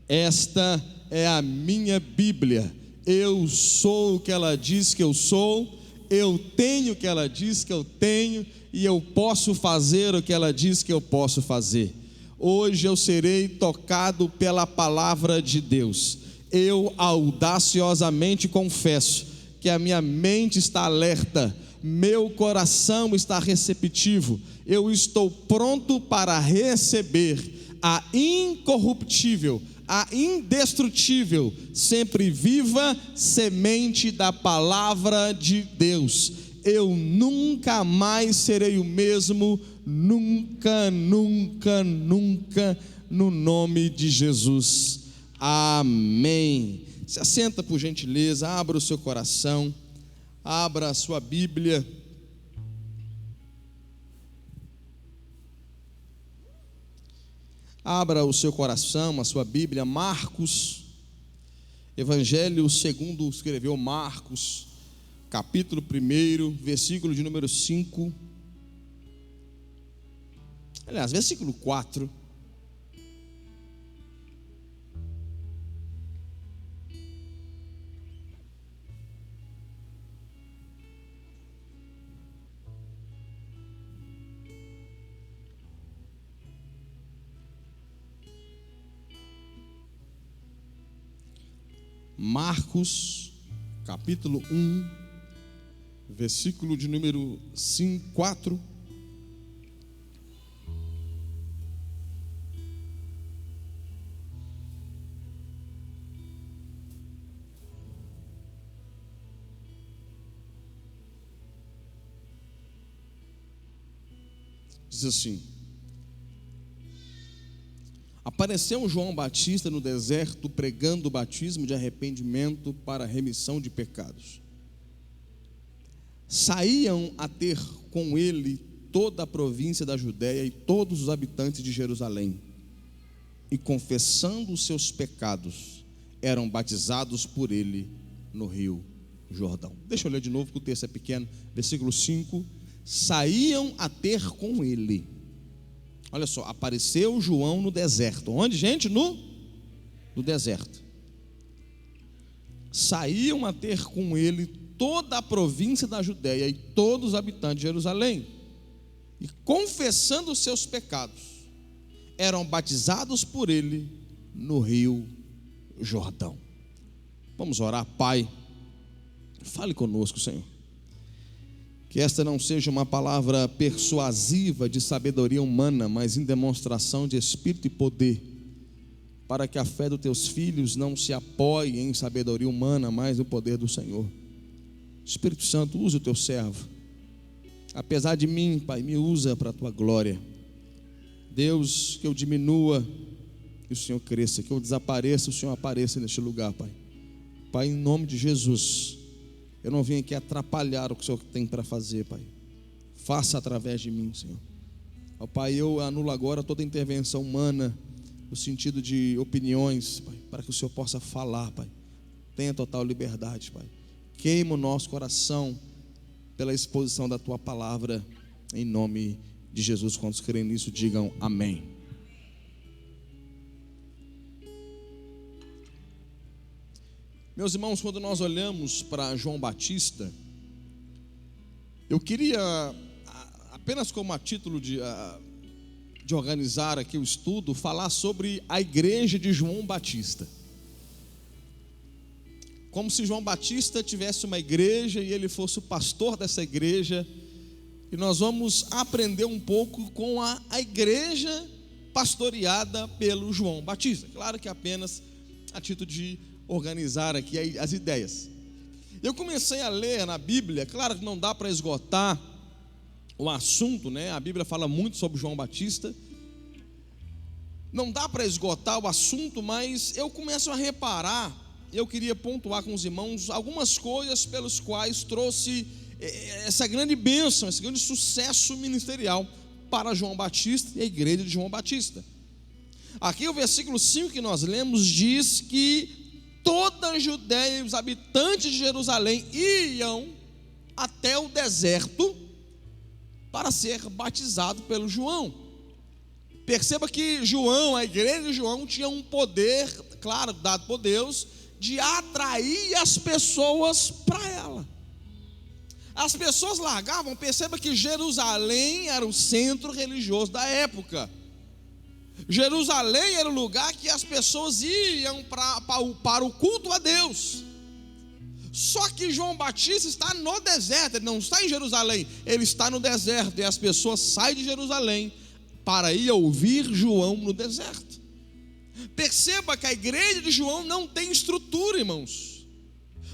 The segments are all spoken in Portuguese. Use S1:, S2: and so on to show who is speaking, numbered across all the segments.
S1: Esta é a minha Bíblia. Eu sou o que ela diz que eu sou, eu tenho o que ela diz que eu tenho, e eu posso fazer o que ela diz que eu posso fazer. Hoje eu serei tocado pela palavra de Deus. Eu audaciosamente confesso que a minha mente está alerta, meu coração está receptivo, eu estou pronto para receber a incorruptível, a indestrutível, sempre viva semente da palavra de Deus. Eu nunca mais serei o mesmo, nunca, nunca, nunca, no nome de Jesus. Amém. Se assenta por gentileza, abra o seu coração, abra a sua Bíblia. Abra o seu coração, a sua Bíblia, Marcos, Evangelho segundo escreveu Marcos, capítulo 1, versículo de número 5, aliás, versículo 4. Marcos, capítulo 1, versículo de número 5, 4. Diz assim: apareceu João Batista no deserto pregando o batismo de arrependimento para a remissão de pecados. Saíam a ter com ele toda a província da Judéia e todos os habitantes de Jerusalém, e confessando os seus pecados, eram batizados por ele no rio Jordão. Deixa eu ler de novo, porque o texto é pequeno. Versículo 5: saíam a ter com ele. Olha só, apareceu João no deserto. Onde, gente? No deserto. Saíam a ter com ele toda a província da Judéia e todos os habitantes de Jerusalém, e confessando os seus pecados, eram batizados por ele no rio Jordão. Vamos orar. Pai, fale conosco, Senhor. Que esta não seja uma palavra persuasiva de sabedoria humana, mas em demonstração de espírito e poder, para que a fé dos teus filhos não se apoie em sabedoria humana, mas no poder do Senhor. Espírito Santo, usa o teu servo. Apesar de mim, Pai, me usa para a tua glória. Deus, que eu diminua e o Senhor cresça, que eu desapareça, o Senhor apareça neste lugar, Pai. Pai, em nome de Jesus, eu não vim aqui atrapalhar o que o Senhor tem para fazer, Pai. Faça através de mim, Senhor. Ó Pai, eu anulo agora toda intervenção humana, no sentido de opiniões, Pai, para que o Senhor possa falar, Pai. Tenha total liberdade, Pai. Queima o nosso coração pela exposição da Tua palavra, em nome de Jesus. Quantos creem nisso, digam amém. Meus irmãos, quando nós olhamos para João Batista, eu queria, apenas como a título de organizar aqui o estudo, falar sobre a igreja de João Batista. Como se João Batista tivesse uma igreja e ele fosse o pastor dessa igreja, e nós vamos aprender um pouco com a igreja pastoreada pelo João Batista. Claro que apenas a título de organizar aqui as ideias. Eu comecei a ler na Bíblia, claro que não dá para esgotar o assunto, né? A Bíblia fala muito sobre João Batista, não dá para esgotar o assunto, mas eu começo a reparar, eu queria pontuar com os irmãos algumas coisas pelas quais trouxe essa grande bênção, esse grande sucesso ministerial para João Batista e a igreja de João Batista. Aqui o versículo 5 que nós lemos diz que toda a Judéia e os habitantes de Jerusalém iam até o deserto para ser batizado pelo João. Perceba que João, a igreja de João, tinha um poder, claro, dado por Deus, de atrair as pessoas para ela. As pessoas largavam, perceba que Jerusalém era o centro religioso da época. Jerusalém era o lugar que as pessoas iam para o culto a Deus. Só que João Batista está no deserto, ele não está em Jerusalém, ele está no deserto, e as pessoas saem de Jerusalém para ir ouvir João no deserto. Perceba que a igreja de João não tem estrutura, irmãos.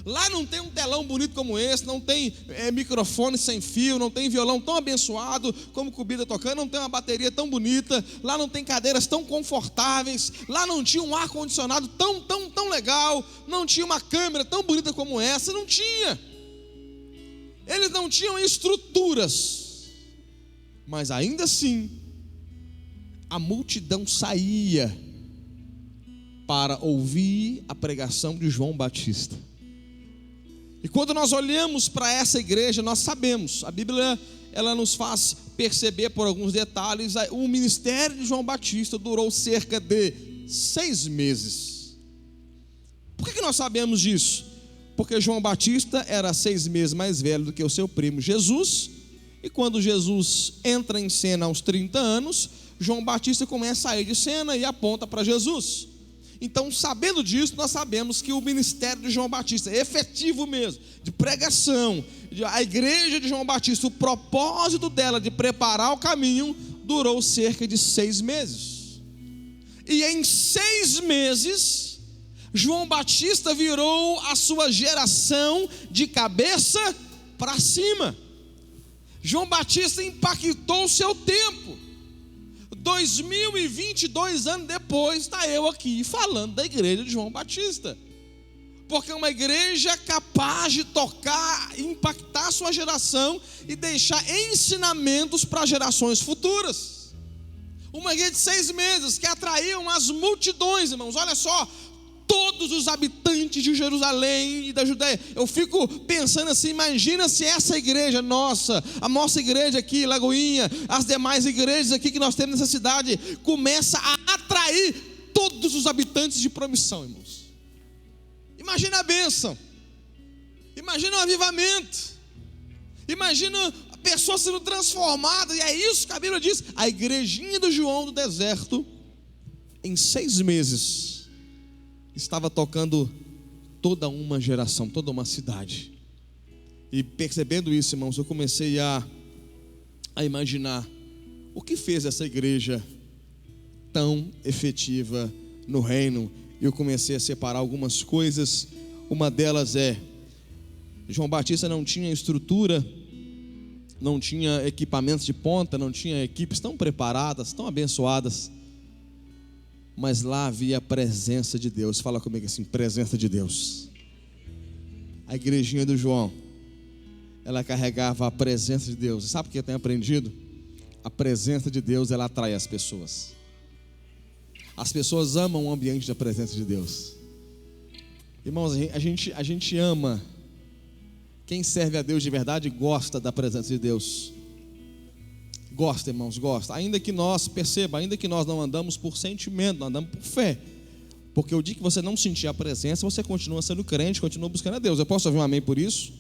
S1: Lá não tem um telão bonito como esse, não tem microfone sem fio, não tem violão tão abençoado como Cubida tocando, não tem uma bateria tão bonita, lá não tem cadeiras tão confortáveis, lá não tinha um ar-condicionado tão legal, não tinha uma câmera tão bonita como essa, não tinha. Eles não tinham estruturas, mas ainda assim, a multidão saía para ouvir a pregação de João Batista. E quando nós olhamos para essa igreja, nós sabemos, a Bíblia ela nos faz perceber por alguns detalhes, o ministério de João Batista durou cerca de 6 meses. Por que nós sabemos disso? Porque João Batista era 6 meses mais velho do que o seu primo Jesus, e quando Jesus entra em cena aos 30 anos, João Batista começa a sair de cena e aponta para Jesus. Então, sabendo disso, nós sabemos que o ministério de João Batista, efetivo mesmo, de pregação, a igreja de João Batista, o propósito dela de preparar o caminho, durou cerca de 6 meses. E em 6 meses, João Batista virou a sua geração de cabeça para cima. João Batista impactou o seu tempo. 2022 anos depois, está eu aqui falando da igreja de João Batista, porque é uma igreja capaz de tocar, impactar a sua geração e deixar ensinamentos para gerações futuras. Uma igreja de 6 meses que atraiu as multidões, irmãos, olha só, todos os habitantes de Jerusalém e da Judéia. Eu fico pensando assim, imagina se essa igreja nossa, a nossa igreja aqui, Lagoinha, as demais igrejas aqui que nós temos nessa cidade, começa a atrair todos os habitantes de Promissão, irmãos. Imagina a bênção, imagina o avivamento, imagina a pessoa sendo transformada, e é isso que a Bíblia diz. A igrejinha do João do deserto, em 6 meses, estava tocando toda uma geração, toda uma cidade. E percebendo isso, irmãos, eu comecei a imaginar o que fez essa igreja tão efetiva no reino. E eu comecei a separar algumas coisas. Uma delas é: João Batista não tinha estrutura, não tinha equipamentos de ponta, não tinha equipes tão preparadas, tão abençoadas, mas lá havia a presença de Deus. Fala comigo assim: presença de Deus. A igrejinha do João, ela carregava a presença de Deus. E sabe o que eu tenho aprendido? A presença de Deus, ela atrai as pessoas. As pessoas amam o ambiente da presença de Deus. Irmãos, a gente ama. Quem serve a Deus de verdade gosta da presença de Deus. Gosta, irmãos, gosta. Ainda que nós, perceba, ainda que nós não andamos por sentimento, nós andamos por fé. Porque o dia que você não sentir a presença, você continua sendo crente, continua buscando a Deus. Eu posso ouvir um amém por isso?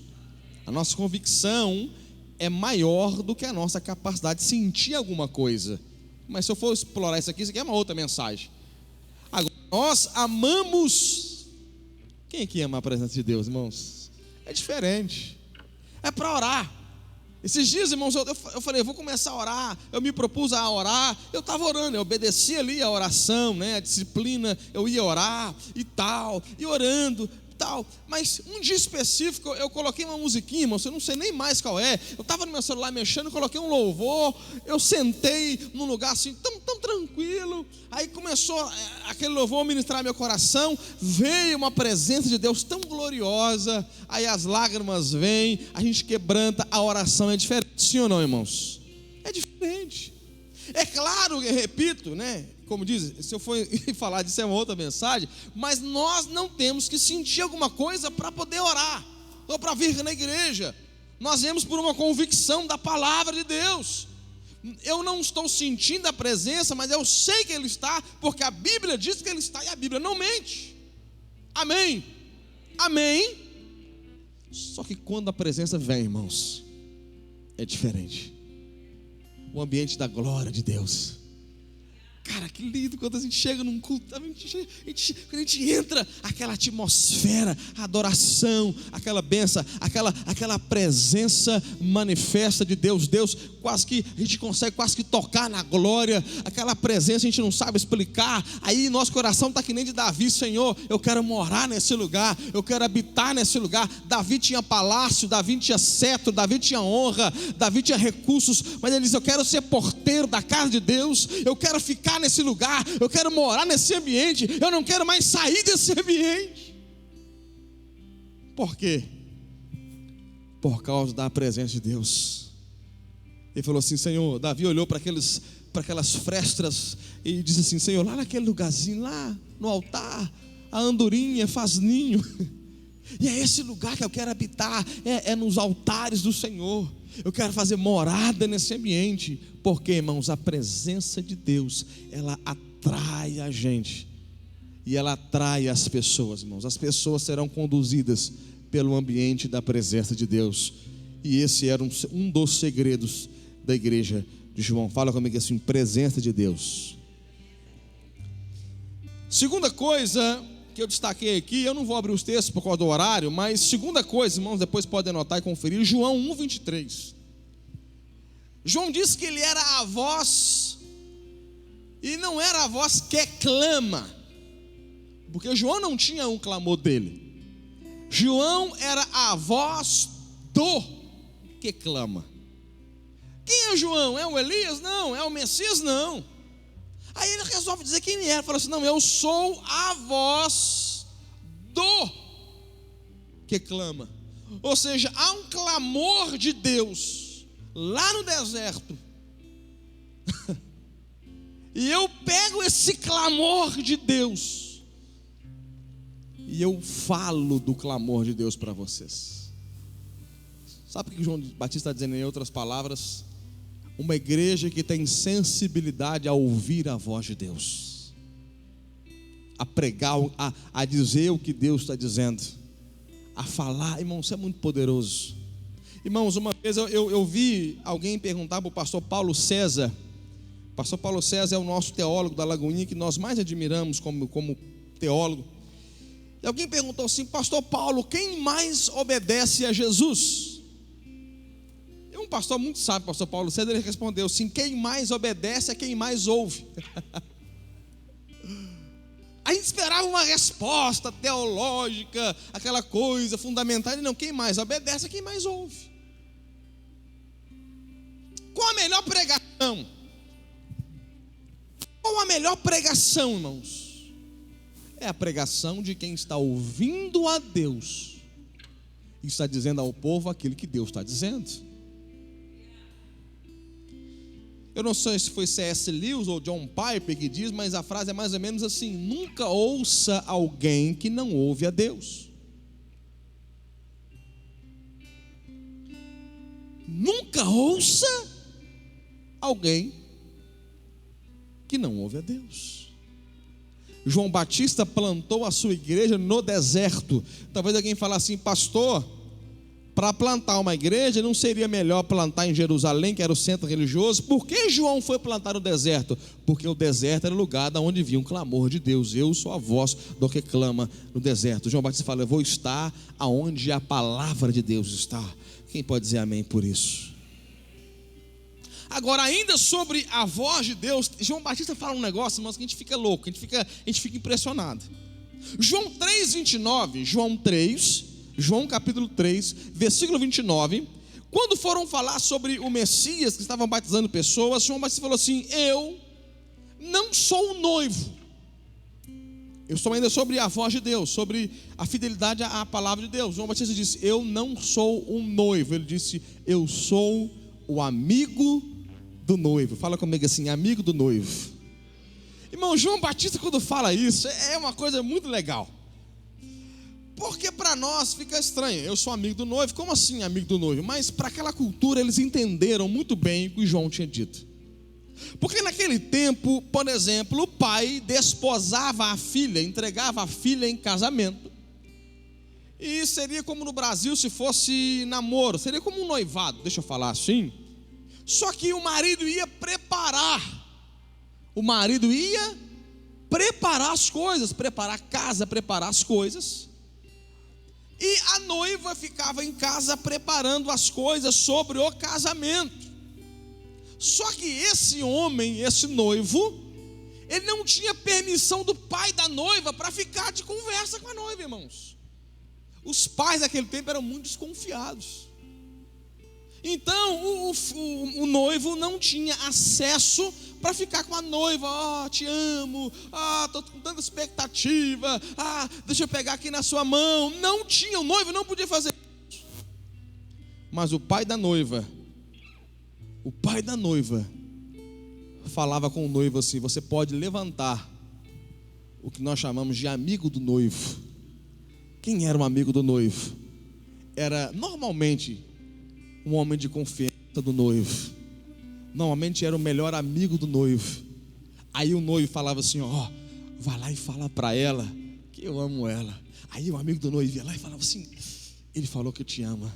S1: A nossa convicção é maior do que a nossa capacidade de sentir alguma coisa. Mas se eu for explorar isso aqui é uma outra mensagem. Agora, nós amamos. Quem aqui ama a presença de Deus, irmãos? É diferente. É para orar. Esses dias, irmãos, eu falei, eu vou começar a orar. Eu me propus a orar. Eu estava orando, eu obedeci ali a oração, né, a disciplina. Eu ia orar e tal, e orando e tal. Mas um dia específico, eu coloquei uma musiquinha, irmãos, eu não sei nem mais qual é. Eu estava no meu celular mexendo, coloquei um louvor. Eu sentei num lugar assim, tão tranquilo. Aí começou aquele louvor a ministrar meu coração. Veio uma presença de Deus tão gloriosa. Aí as lágrimas vêm, a gente quebranta, a oração é diferente. Sim ou não, irmãos? É diferente. É claro, eu repito, né? Como diz, se eu for falar disso é uma outra mensagem, mas nós não temos que sentir alguma coisa para poder orar, ou para vir na igreja. Nós viemos por uma convicção da palavra de Deus. Eu não estou sentindo a presença, mas eu sei que Ele está, porque a Bíblia diz que Ele está e a Bíblia não mente. Amém? Amém? Só que quando a presença vem, irmãos, é diferente. O ambiente da glória de Deus. Cara, que lindo quando a gente chega num culto, quando a gente entra, aquela atmosfera, a adoração, aquela bênção, aquela presença manifesta de Deus. Deus quase que, a gente consegue quase que tocar na glória, aquela presença a gente não sabe explicar. Aí nosso coração está que nem de Davi: Senhor, eu quero morar nesse lugar, eu quero habitar nesse lugar. Davi tinha palácio, Davi tinha cetro, Davi tinha honra, Davi tinha recursos, mas ele diz: eu quero ser porteiro da casa de Deus, eu quero ficar nesse lugar, eu quero morar nesse ambiente, eu não quero mais sair desse ambiente. Por quê? Por causa da presença de Deus. Ele falou assim: Senhor, Davi olhou para aquelas frestas e disse assim: Senhor, lá naquele lugarzinho, lá no altar, a andorinha faz ninho, e é esse lugar que eu quero habitar, é nos altares do Senhor. Eu quero fazer morada nesse ambiente. Porque, irmãos, a presença de Deus, ela atrai a gente, e ela atrai as pessoas, irmãos. As pessoas serão conduzidas pelo ambiente da presença de Deus. E esse era um dos segredos da igreja de João. Fala comigo assim: presença de Deus. Segunda coisa que eu destaquei aqui, eu não vou abrir os textos por causa do horário, mas segunda coisa, irmãos, depois podem anotar e conferir, João 1:23. João disse que ele era a voz, e não era a voz que clama, porque João não tinha um clamor dele. João era a voz do que clama. Quem é João? É o Elias? Não. É o Messias? Não. Aí ele resolve dizer quem ele era. Fala assim: não, eu sou a voz do que clama. Ou seja, há um clamor de Deus lá no deserto, e eu pego esse clamor de Deus e eu falo do clamor de Deus para vocês. Sabe o que João Batista está dizendo em outras palavras? Uma igreja que tem sensibilidade a ouvir a voz de Deus, a pregar, a dizer o que Deus está dizendo, a falar. Irmão, isso é muito poderoso. Irmãos, uma vez eu vi alguém perguntar para o pastor Paulo César. O pastor Paulo César é o nosso teólogo da Lagoinha, que nós mais admiramos como teólogo. E alguém perguntou assim: pastor Paulo, quem mais obedece a Jesus? E um pastor muito sábio, pastor Paulo César, ele respondeu assim: quem mais obedece é quem mais ouve. A gente esperava uma resposta teológica, aquela coisa fundamental. Não, quem mais obedece é quem mais ouve. Qual a melhor pregação? Qual a melhor pregação, irmãos? É a pregação de quem está ouvindo a Deus e está dizendo ao povo aquilo que Deus está dizendo. Eu não sei se foi C.S. Lewis ou John Piper que diz, mas a frase é mais ou menos assim: nunca ouça alguém que não ouve a Deus. Nunca ouça alguém que não ouve a Deus. João Batista plantou a sua igreja no deserto. Talvez alguém fale assim: pastor, para plantar uma igreja não seria melhor plantar em Jerusalém, que era o centro religioso? Por que João foi plantar no deserto? Porque o deserto era o lugar de onde vinha um clamor de Deus. Eu sou a voz do que clama no deserto. João Batista fala: eu vou estar aonde a palavra de Deus está. Quem pode dizer amém por isso? Agora, ainda sobre a voz de Deus, João Batista fala um negócio, irmãos, que a gente fica louco, a gente fica impressionado. João 3:29, João capítulo 3, versículo 29, quando foram falar sobre o Messias, que estavam batizando pessoas, João Batista falou assim: eu não sou o noivo. Eu estou ainda sobre a voz de Deus, sobre a fidelidade à palavra de Deus. João Batista disse: eu não sou um noivo. Ele disse: eu sou o amigo do noivo. Fala comigo assim: amigo do noivo. Irmão, João Batista, quando fala isso, é uma coisa muito legal, porque para nós fica estranho: eu sou amigo do noivo. Como assim amigo do noivo? Mas para aquela cultura eles entenderam muito bem o que João tinha dito. Porque naquele tempo, por exemplo, o pai desposava a filha, entregava a filha em casamento. E seria como no Brasil se fosse namoro, seria como um noivado, deixa eu falar assim. Só que o marido ia preparar as coisas, preparar a casa, preparar as coisas. E a noiva ficava em casa preparando as coisas sobre o casamento. Só que esse homem, esse noivo, ele não tinha permissão do pai da noiva para ficar de conversa com a noiva, irmãos. Os pais daquele tempo eram muito desconfiados. Então o noivo não tinha acesso para ficar com a noiva. Te amo, estou com tanta expectativa, deixa eu pegar aqui na sua mão. Não tinha, o noivo não podia fazer isso. Mas o pai da noiva falava com o noivo assim: você pode levantar o que nós chamamos de amigo do noivo. Quem era um amigo do noivo? Era normalmente um homem de confiança do noivo. Normalmente era o melhor amigo do noivo. Aí o noivo falava assim: vai lá e fala para ela que eu amo ela. Aí o amigo do noivo ia lá e falava assim: ele falou que te ama.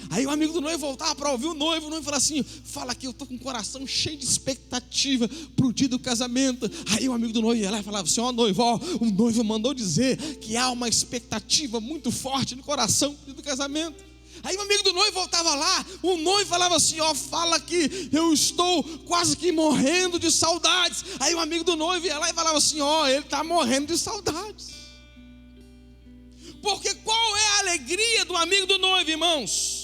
S1: Aí o amigo do noivo voltava para ouvir o noivo falava assim: fala que eu estou com o coração cheio de expectativa para o dia do casamento. Aí o amigo do noivo ia lá e falava assim: noivo, o noivo mandou dizer que há uma expectativa muito forte no coração para o dia do casamento. Aí o amigo do noivo voltava lá, o noivo falava assim: fala que eu estou quase que morrendo de saudades. Aí o amigo do noivo ia lá e falava assim: ele está morrendo de saudades. Porque qual é a alegria do amigo do noivo, irmãos?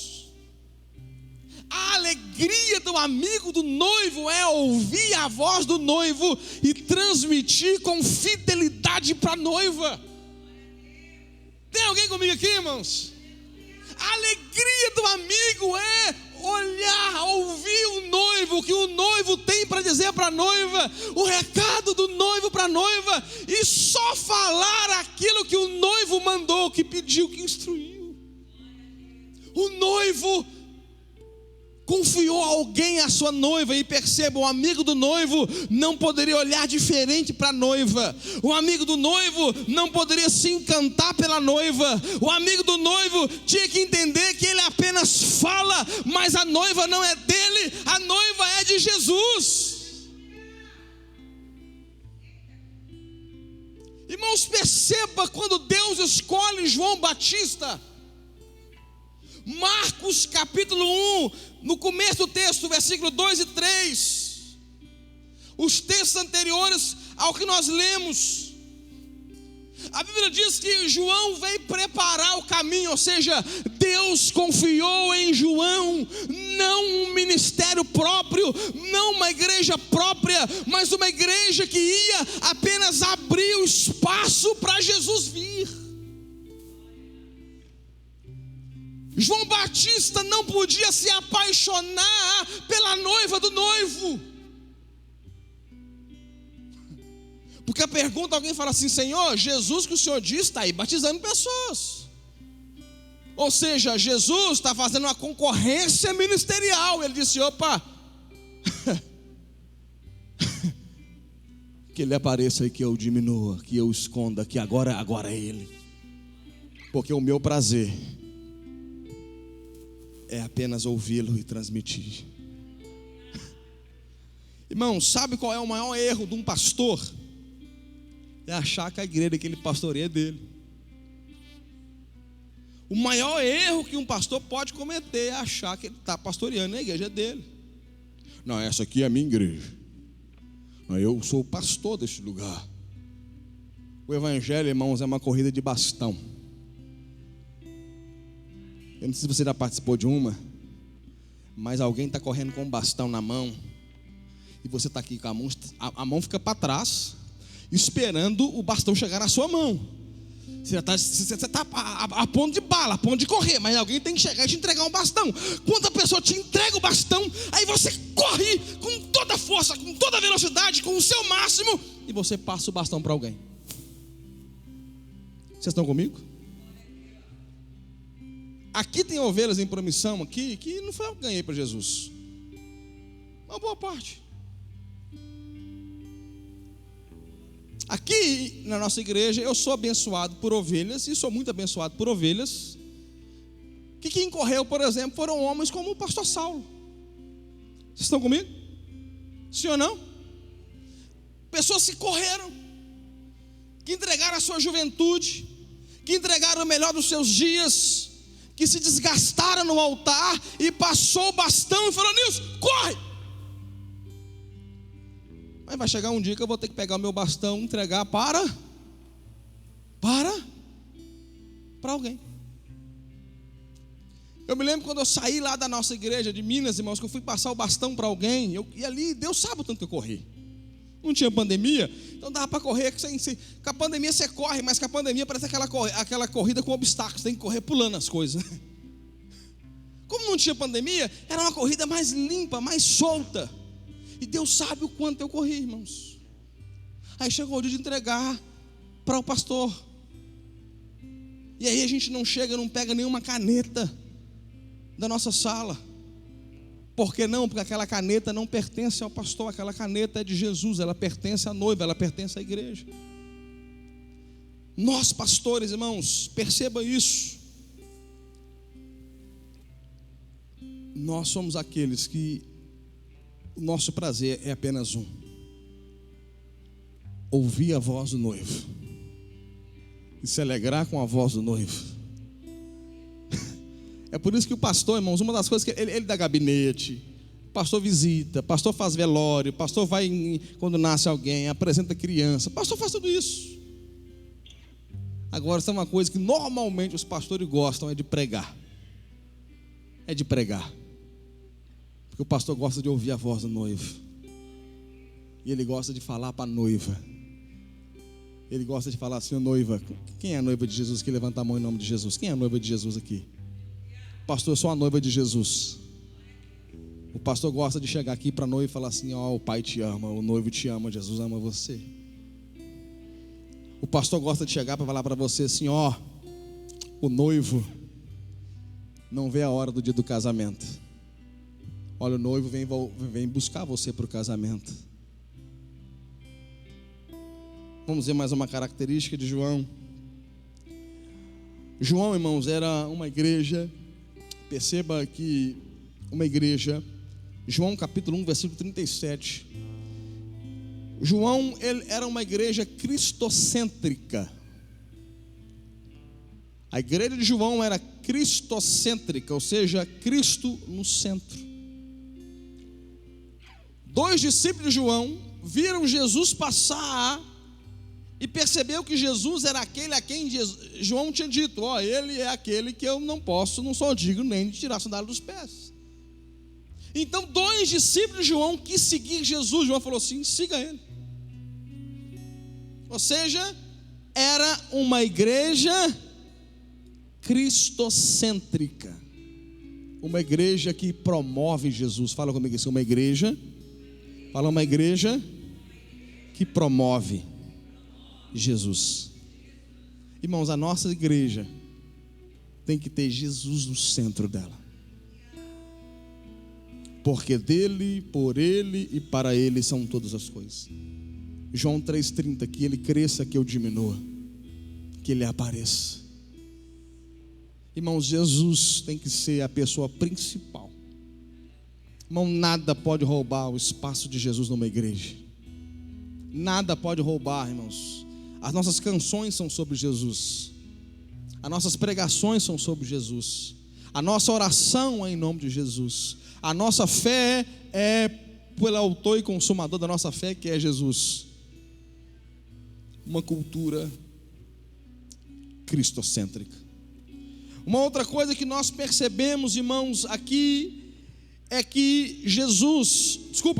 S1: A alegria do amigo do noivo é ouvir a voz do noivo e transmitir com fidelidade para a noiva. Tem alguém comigo aqui, irmãos? A alegria do amigo é olhar, ouvir o noivo, o que o noivo tem para dizer para a noiva, o recado do noivo para a noiva, e só falar aquilo que o noivo mandou, que pediu, que instruiu. O noivo confiou alguém à sua noiva, e perceba, o amigo do noivo não poderia olhar diferente para a noiva. O amigo do noivo não poderia se encantar pela noiva. O amigo do noivo tinha que entender que ele apenas fala, mas a noiva não é dele, a noiva é de Jesus. Irmãos, perceba quando Deus escolhe João Batista. Marcos capítulo 1, no começo do texto, versículo 2 e 3, os textos anteriores ao que nós lemos, a Bíblia diz que João veio preparar o caminho, ou seja, Deus confiou em João, não um ministério próprio, não uma igreja própria, mas uma igreja que ia apenas abrir o espaço para Jesus vir. João Batista não podia se apaixonar pela noiva do noivo. Porque a pergunta, alguém fala assim: Senhor, Jesus que o Senhor diz está aí batizando pessoas. Ou seja, Jesus está fazendo uma concorrência ministerial. Ele disse: opa, que ele apareça e que eu diminua, que eu esconda, que agora é ele. Porque o meu prazer é apenas ouvi-lo e transmitir. Irmão, sabe qual é o maior erro de um pastor? É achar que a igreja que ele pastoreia é dele. O maior erro que um pastor pode cometer é achar que ele está pastoreando a igreja dele. Não, essa aqui é a minha igreja. Não, eu sou o pastor deste lugar. O evangelho, irmãos, é uma corrida de bastão. Eu não sei se você já participou de uma, mas alguém está correndo com um bastão na mão, e você está aqui com a mão fica para trás, esperando o bastão chegar na sua mão. Você está a ponto de bala, a ponto de correr, mas alguém tem que chegar e te entregar um bastão. Quando a pessoa te entrega o bastão, aí você corre com toda a força, com toda a velocidade, com o seu máximo, e você passa o bastão para alguém. Vocês estão comigo? Aqui tem ovelhas em promissão aqui, que não foi eu que ganhei para Jesus. Uma boa parte. Aqui na nossa igreja eu sou abençoado por ovelhas, e sou muito abençoado por ovelhas, que quem correu, por exemplo, foram homens como o pastor Saulo. Vocês estão comigo? Sim ou não? Pessoas que correram, que entregaram a sua juventude, que entregaram o melhor dos seus dias, que se desgastaram no altar e passou o bastão e falou: Nilson, corre! Mas vai chegar um dia que eu vou ter que pegar o meu bastão e entregar para alguém. Eu me lembro quando eu saí lá da nossa igreja de Minas, irmãos, que eu fui passar o bastão para alguém, e ali Deus sabe o tanto que eu corri. Não tinha pandemia, então dava para correr. Com a pandemia você corre, mas com a pandemia parece aquela corrida com obstáculos, tem que correr pulando as coisas. Como não tinha pandemia, era uma corrida mais limpa, mais solta. E Deus sabe o quanto eu corri, irmãos. Aí chegou o dia de entregar para o pastor. E aí a gente não chega, não pega nenhuma caneta da nossa sala. Por que não? Porque aquela caneta não pertence ao pastor, aquela caneta é de Jesus, ela pertence à noiva, ela pertence à igreja. Nós pastores, irmãos, perceba isso. Nós somos aqueles que o nosso prazer é apenas um: ouvir a voz do noivo e se alegrar com a voz do noivo. É por isso que o pastor, irmãos, uma das coisas que ele dá gabinete, o pastor visita, o pastor faz velório, o pastor vai quando nasce alguém, apresenta criança, o pastor faz tudo isso. Agora, isso é uma coisa que normalmente os pastores gostam, é de pregar. É de pregar. Porque o pastor gosta de ouvir a voz do noivo. E ele gosta de falar para a noiva. Ele gosta de falar assim: ô noiva, quem é a noiva de Jesus? Que levanta a mão em nome de Jesus. Quem é a noiva de Jesus aqui? Pastor, eu sou a noiva de Jesus. O pastor gosta de chegar aqui para a noiva e falar assim: ó, o pai te ama, o noivo te ama, Jesus ama você. O pastor gosta de chegar para falar para você assim: ó, o noivo não vê a hora do dia do casamento. Olha, o noivo vem buscar você para o casamento. Vamos ver mais uma característica de João. João, irmãos, era uma igreja. Perceba que uma igreja, João capítulo 1, versículo 37. João, ele era uma igreja cristocêntrica. A igreja de João era cristocêntrica, ou seja, Cristo no centro. 2 discípulos de João viram Jesus passar e percebeu que Jesus era aquele a quem João tinha dito: ó, ele é aquele que eu não sou digno nem de tirar a sandália dos pés. Então 2 discípulos de João quis seguir Jesus. João falou assim: siga ele. Ou seja, era uma igreja cristocêntrica, uma igreja que promove Jesus. Fala comigo assim: uma igreja que promove Jesus. Irmãos, a nossa igreja tem que ter Jesus no centro dela, porque dele, por ele e para ele são todas as coisas. João 3,30: que ele cresça, que eu diminua, que ele apareça. Irmãos, Jesus tem que ser a pessoa principal. Irmão, nada pode roubar o espaço de Jesus numa igreja. Nada pode roubar, irmãos. As nossas canções são sobre Jesus. As nossas pregações são sobre Jesus. A nossa oração é em nome de Jesus. A nossa fé é pelo autor e consumador da nossa fé, que é Jesus. Uma cultura cristocêntrica. Uma outra coisa que nós percebemos, irmãos, aqui é que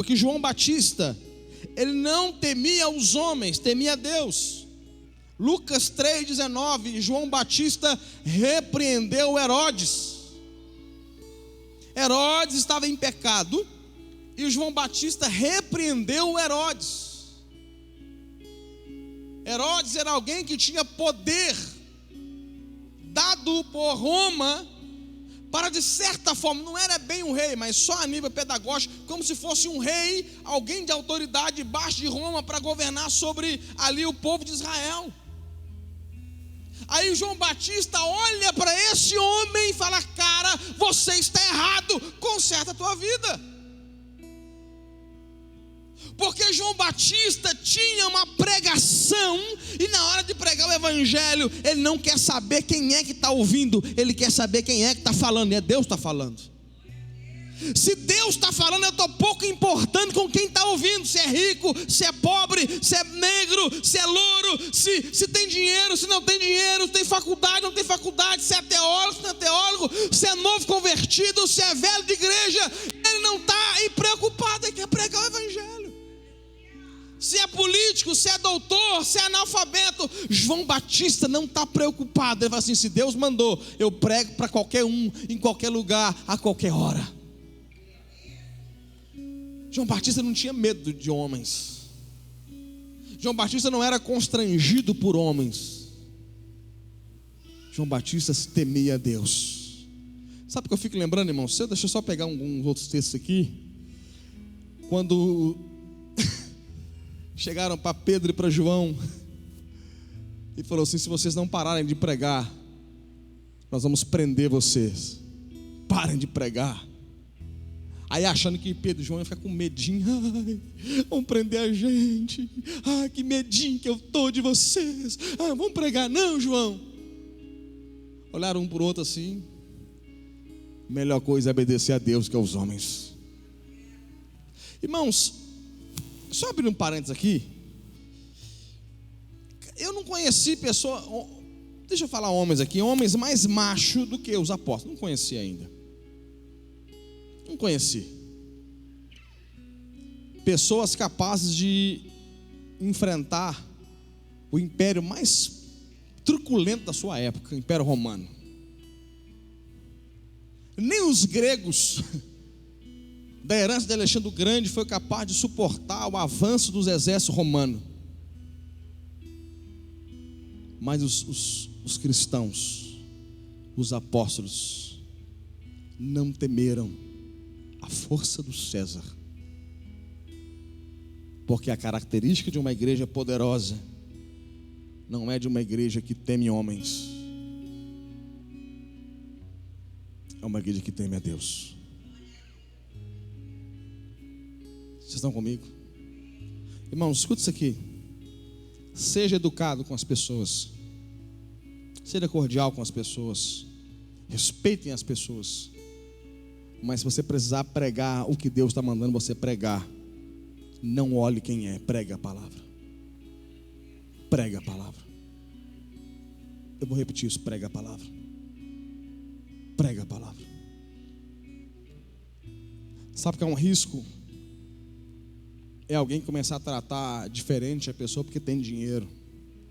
S1: que João Batista, ele não temia os homens, temia a Deus. Lucas 3,19, João Batista repreendeu Herodes. Herodes estava em pecado e João Batista repreendeu Herodes. Herodes era alguém que tinha poder dado por Roma para, de certa forma, não era bem um rei, mas só a nível pedagógico, como se fosse um rei, alguém de autoridade debaixo de Roma, para governar sobre ali o povo de Israel. Aí João Batista olha para esse homem e fala: cara, você está errado, conserta a tua vida. Porque João Batista tinha uma pregação, e na hora de pregar o evangelho, ele não quer saber quem é que está ouvindo, ele quer saber quem é que está falando, e é Deus que está falando. Se Deus está falando, eu estou pouco importando com quem está ouvindo, se é rico, se é pobre, se é negro, se é louro, se tem dinheiro, se não tem dinheiro, se tem faculdade, não tem faculdade, se é teólogo, se não é teólogo, se é novo convertido, se é velho de igreja, ele não está aí preocupado, ele quer pregar o evangelho. Se é político, se é doutor, se é analfabeto, João Batista não está preocupado. Ele fala assim: se Deus mandou, eu prego para qualquer um, em qualquer lugar, a qualquer hora. João Batista não tinha medo de homens. João Batista não era constrangido por homens. João Batista temia a Deus. Sabe o que eu fico lembrando, irmão? Deixa eu só pegar alguns outros textos aqui. Quando chegaram para Pedro e para João e falou assim: se vocês não pararem de pregar, nós vamos prender vocês. Parem de pregar. Aí achando que Pedro e João iam ficar com medinho: ai, vão prender a gente, ai, que medinho que eu estou de vocês, vão pregar. Não, João. Olharam um por outro assim: melhor coisa é obedecer a Deus que aos homens. Irmãos, só abrir um parênteses aqui. Eu não conheci pessoa, deixa eu falar homens aqui, homens mais machos do que os apóstolos. Não conheci ainda. Não conheci pessoas capazes de enfrentar o império mais truculento da sua época, o Império Romano. Nem os gregos da herança de Alexandre o Grande foi capaz de suportar o avanço dos exércitos romanos. Mas os cristãos, os apóstolos, não temeram a força do César, porque a característica de uma igreja poderosa não é de uma igreja que teme homens, é uma igreja que teme a Deus. Vocês estão comigo? Irmãos, escuta isso aqui. Seja educado com as pessoas, seja cordial com as pessoas, respeitem as pessoas. Mas se você precisar pregar o que Deus está mandando você pregar, não olhe quem é, pregue a palavra. Pregue a palavra. Eu vou repetir isso: pregue a palavra. Pregue a palavra. Sabe que é um risco? É alguém começar a tratar diferente a pessoa porque tem dinheiro,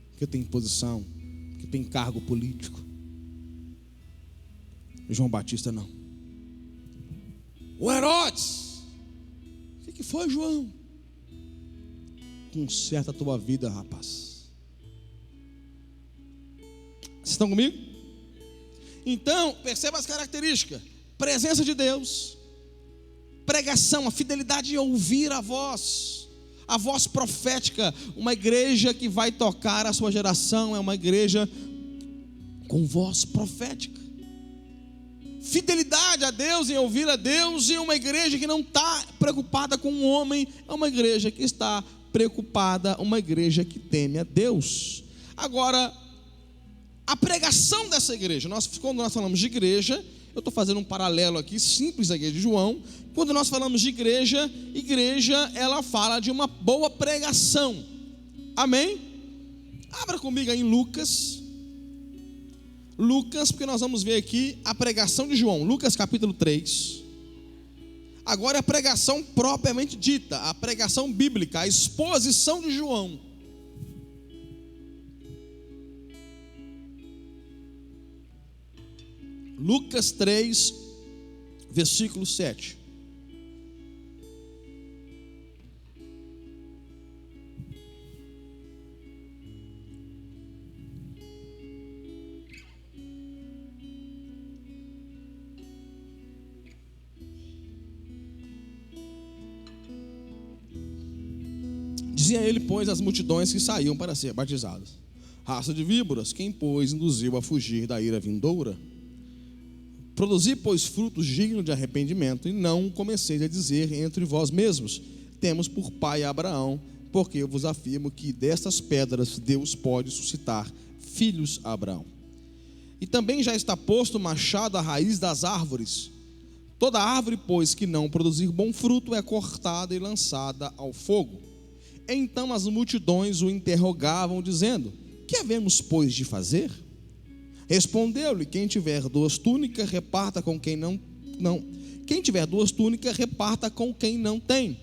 S1: porque tem posição, porque tem cargo político. João Batista não. O Herodes: o que foi, João? Conserta a tua vida, rapaz. Vocês estão comigo? Então, perceba as características: presença de Deus, pregação, a fidelidade de ouvir a voz profética. Uma igreja que vai tocar a sua geração é uma igreja com voz profética. Fidelidade a Deus, em ouvir a Deus. E uma igreja que não está preocupada com o homem é uma igreja que está preocupada, uma igreja que teme a Deus. Agora, a pregação dessa igreja, quando nós falamos de igreja, eu estou fazendo um paralelo aqui simples da igreja de João. Quando nós falamos de igreja, ela fala de uma boa pregação. Amém? Abra comigo aí em Lucas, porque nós vamos ver aqui a pregação de João. Lucas capítulo 3. Agora é a pregação propriamente dita, a pregação bíblica, a exposição de João. Lucas 3, versículo 7. Dizem a ele, pois, as multidões que saíam para ser batizadas: raça de víboras, quem, pois, induziu a fugir da ira vindoura? Produzi, pois, frutos dignos de arrependimento, e não comeceis a dizer entre vós mesmos: temos por pai Abraão, porque eu vos afirmo que destas pedras Deus pode suscitar filhos a Abraão. E também já está posto o machado à raiz das árvores. Toda árvore, pois, que não produzir bom fruto é cortada e lançada ao fogo. Então as multidões o interrogavam, dizendo: que havemos, pois, de fazer? Respondeu-lhe: quem tiver 2 túnicas, reparta com quem não. Quem tiver 2 túnicas, reparta com quem não tem.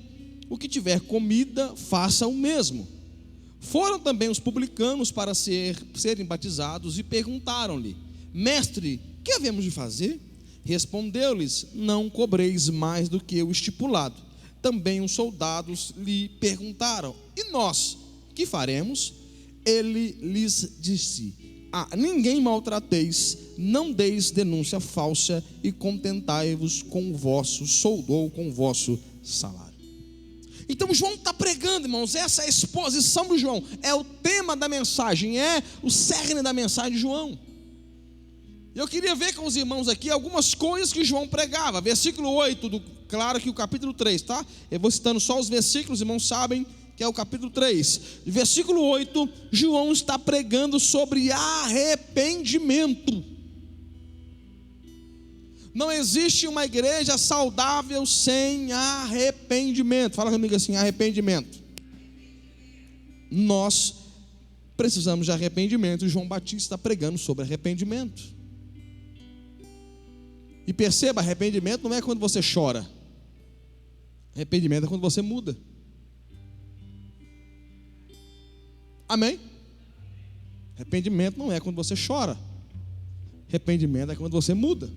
S1: O que tiver comida, faça o mesmo. Foram também os publicanos para serem batizados e perguntaram-lhe: mestre, que havemos de fazer? Respondeu-lhes: não cobreis mais do que o estipulado. Também os soldados lhe perguntaram: e nós, que faremos? Ele lhes disse: a ninguém maltrateis, não deis denúncia falsa, e contentai-vos com o vosso soldo ou com o vosso salário. Então João está pregando, irmãos. Essa é a exposição de João, é o tema da mensagem, é o cerne da mensagem de João. Eu queria ver com os irmãos aqui algumas coisas que João pregava. Versículo 8, claro que o capítulo 3, tá? Eu vou citando só os versículos, os irmãos sabem que é o capítulo 3. Versículo 8, João está pregando sobre arrependimento. Não existe uma igreja saudável sem arrependimento. Fala comigo assim: arrependimento. Nós precisamos de arrependimento. João Batista está pregando sobre arrependimento. E perceba, arrependimento não é quando você chora. Arrependimento é quando você muda. Amém? Arrependimento não é quando você chora. Arrependimento é quando você muda.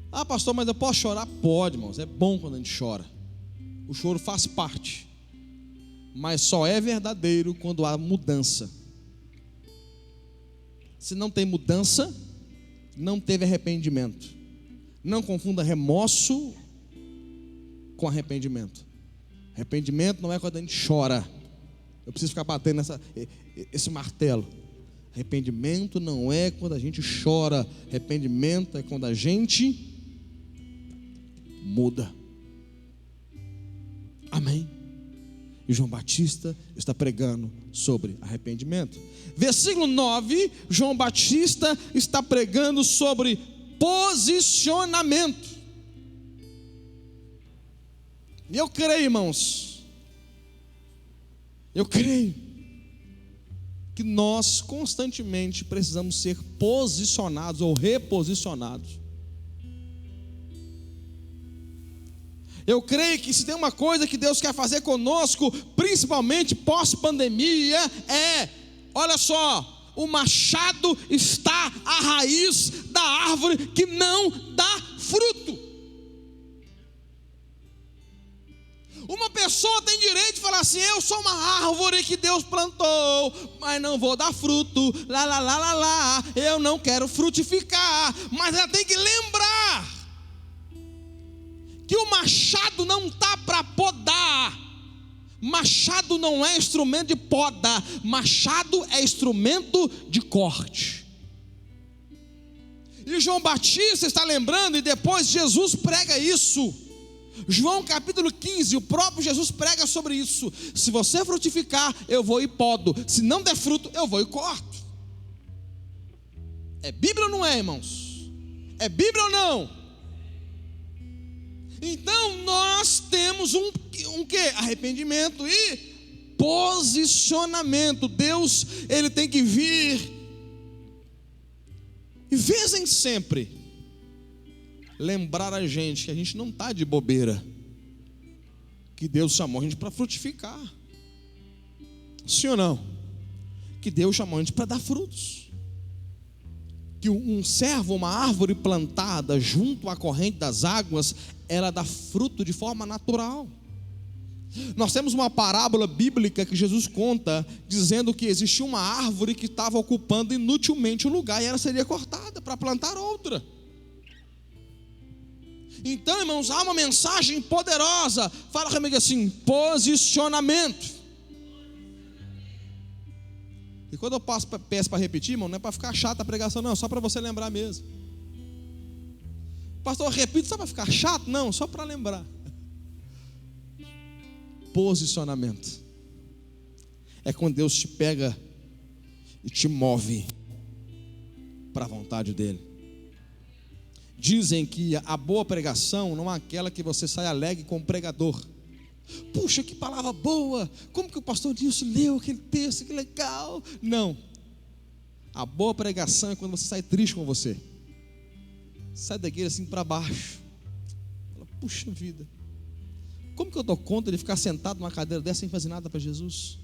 S1: Ah, pastor, mas eu posso chorar? Pode, irmãos. É bom quando a gente chora. O choro faz parte. Mas só é verdadeiro quando há mudança. Se não tem mudança, não teve arrependimento. Não confunda remorso com arrependimento. Arrependimento não é quando a gente chora. Eu preciso ficar batendo esse martelo. Arrependimento não é quando a gente chora. Arrependimento é quando a gente muda. Amém? E João Batista está pregando sobre arrependimento. Versículo 9, João Batista está pregando sobre posicionamento. E eu creio, irmãos, eu creio que nós constantemente precisamos ser posicionados ou reposicionados. Eu creio que se tem uma coisa que Deus quer fazer conosco, principalmente pós-pandemia, olha só, o machado está à raiz da árvore que não dá fruto. Uma pessoa tem direito de falar assim: eu sou uma árvore que Deus plantou, mas não vou dar fruto, eu não quero frutificar. Mas ela tem que lembrar que o machado não está para podar. Machado não é instrumento de poda, machado é instrumento de corte. E João Batista está lembrando, e depois Jesus prega isso. João capítulo 15, o próprio Jesus prega sobre isso. Se você frutificar, eu vou e podo. Se não der fruto, eu vou e corto. É Bíblia ou não é, irmãos? É Bíblia ou não? Então nós temos um quê? Arrependimento e posicionamento. Deus, Ele tem que vir e vez em sempre lembrar a gente que a gente não está de bobeira, que Deus chamou a gente para frutificar. Sim ou não? Que Deus chamou a gente para dar frutos. Que um servo, uma árvore plantada junto à corrente das águas, ela dá fruto de forma natural. Nós temos uma parábola bíblica que Jesus conta, dizendo que existia uma árvore que estava ocupando inutilmente o lugar, e ela seria cortada para plantar outra. Então, irmãos, há uma mensagem poderosa. Fala comigo assim: posicionamento. E quando eu peço para repetir, irmão, não é para ficar chata a pregação, não, é só para você lembrar mesmo. Pastor, repito só para ficar chato? Não, só para lembrar. Posicionamento é quando Deus te pega e te move para a vontade dele. Dizem que a boa pregação não é aquela que você sai alegre com o pregador. Puxa, que palavra boa! Como que o pastor Dilson leu aquele texto, que legal! Não. A boa pregação é quando você sai triste com você. Sai da igreja assim para baixo. Fala, puxa vida, como que eu dou conta de ficar sentado numa cadeira dessa sem fazer nada para Jesus?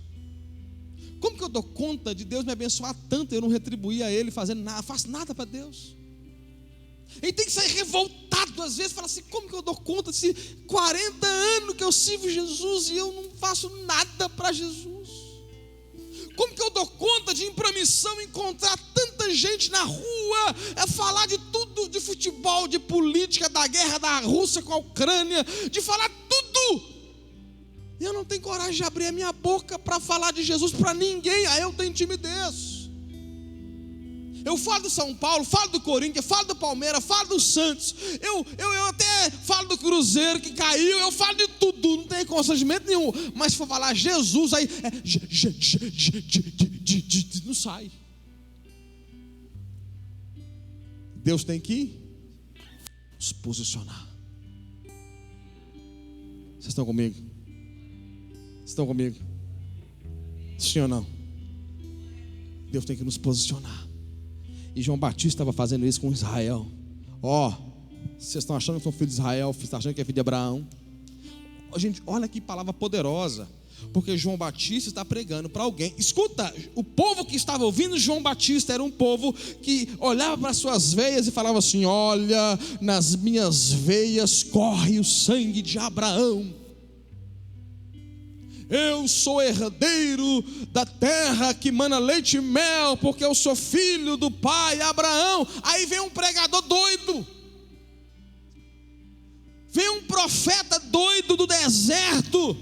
S1: Como que eu dou conta de Deus me abençoar tanto e eu não retribuir a Ele fazendo nada, faço nada para Deus? Ele tem que sair revoltado às vezes, falar assim: como que eu dou conta de 40 anos que eu sirvo Jesus e eu não faço nada para Jesus? Como que eu dou conta de, em promissão, encontrar tanta gente na rua, falar de tudo, de futebol, de política, da guerra da Rússia com a Ucrânia, de falar tudo, e eu não tenho coragem de abrir a minha boca para falar de Jesus para ninguém? Aí eu tenho timidez. Eu falo do São Paulo, falo do Corinthians, falo do Palmeiras, falo do Santos, eu até falo do Cruzeiro que caiu, eu falo de tudo, não tem constrangimento nenhum. Mas se for falar Jesus, aí não sai. Deus tem que nos posicionar. Vocês estão comigo? Vocês estão comigo? Sim ou não? Deus tem que nos posicionar. E João Batista estava fazendo isso com Israel. Vocês estão achando que são filhos de Israel, estão achando que é filho de Abraão? Gente, olha que palavra poderosa. Porque João Batista está pregando para alguém. Escuta, o povo que estava ouvindo João Batista era um povo que olhava para suas veias e falava assim: olha, nas minhas veias corre o sangue de Abraão. Eu sou herdeiro da terra que mana leite e mel, porque eu sou filho do pai Abraão. Aí vem um pregador doido, vem um profeta doido do deserto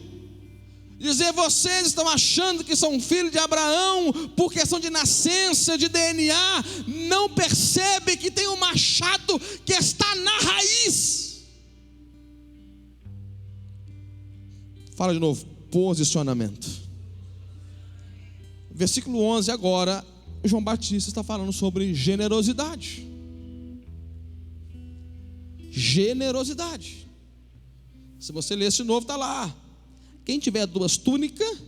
S1: dizer: vocês estão achando que são filhos de Abraão por questão de nascença, de DNA, não percebe que tem um machado que está na raiz. Fala de novo: posicionamento. Versículo 11 agora, João Batista está falando sobre generosidade. Generosidade. Se você ler esse novo, está lá: quem tiver 2 túnicas,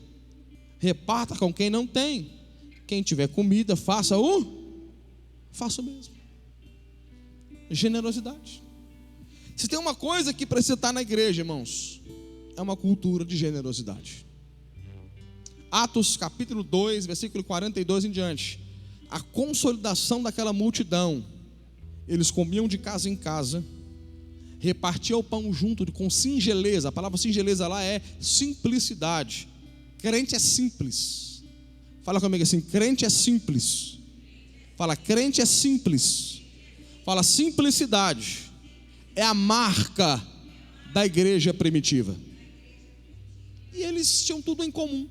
S1: reparta com quem não tem. Quem tiver comida, faça o mesmo. Generosidade. Se tem uma coisa que precisa estar na igreja, irmãos, é uma cultura de generosidade. Atos capítulo 2, versículo 42 em diante. A consolidação daquela multidão. Eles comiam de casa em casa, repartiam o pão junto com singeleza. A palavra singeleza lá é simplicidade. Crente é simples. Fala comigo assim: crente é simples. Fala, crente é simples. Fala, simplicidade é a marca da igreja primitiva. E eles tinham tudo em comum.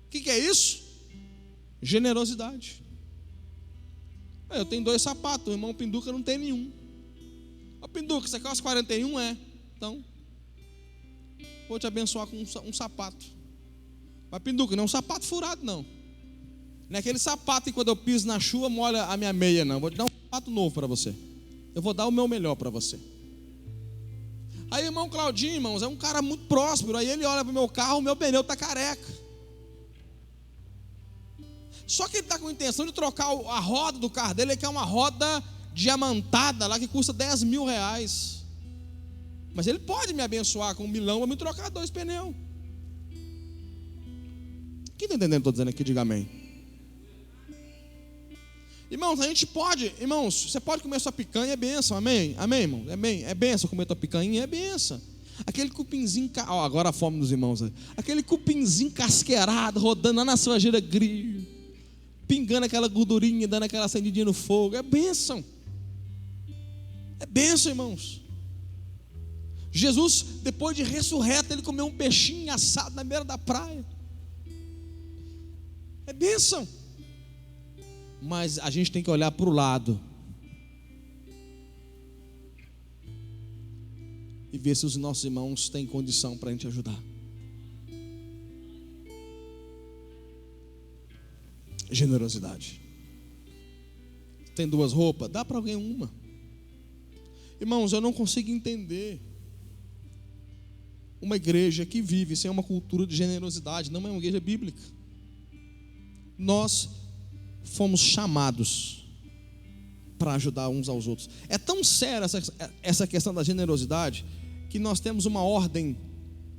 S1: O que é isso? Generosidade. Eu tenho 2 sapatos, o irmão Pinduca não tem nenhum. Ô Pinduca, você quer os 41? Então, vou te abençoar com um sapato. Mas Pinduca, não é um sapato furado, não. Não é aquele sapato que quando eu piso na chuva molha a minha meia, não. Vou te dar um sapato novo para você. Eu vou dar o meu melhor para você. Aí o irmão Claudinho, irmãos, é um cara muito próspero. Aí ele olha para o meu carro, o meu pneu está careca. Só que ele está com a intenção de trocar a roda do carro dele. Ele quer uma roda diamantada lá que custa 10 mil reais. Mas ele pode me abençoar com 1 milhão para me trocar 2 pneus. Quem está entendendo o que estou dizendo aqui? Diga amém. Irmãos, a gente pode, irmãos, você pode comer sua picanha, é bênção, amém? Amém, irmão? É bênção comer tua picanha, é bênção. Aquele cupinzinho, agora a fome dos irmãos, aquele cupinzinho casqueirado, rodando lá na sua gira grill, pingando aquela gordurinha, dando aquela acendidinha no fogo, é bênção. É bênção, irmãos. Jesus, depois de ressurreto, ele comeu um peixinho assado na beira da praia. É bênção. Mas a gente tem que olhar para o lado e ver se os nossos irmãos têm condição para a gente ajudar. Generosidade. Tem 2 roupas? Dá para alguém uma. Irmãos, eu não consigo entender uma igreja que vive sem uma cultura de generosidade. Não é uma igreja bíblica. Nós fomos chamados para ajudar uns aos outros. É tão séria essa questão da generosidade que nós temos uma ordem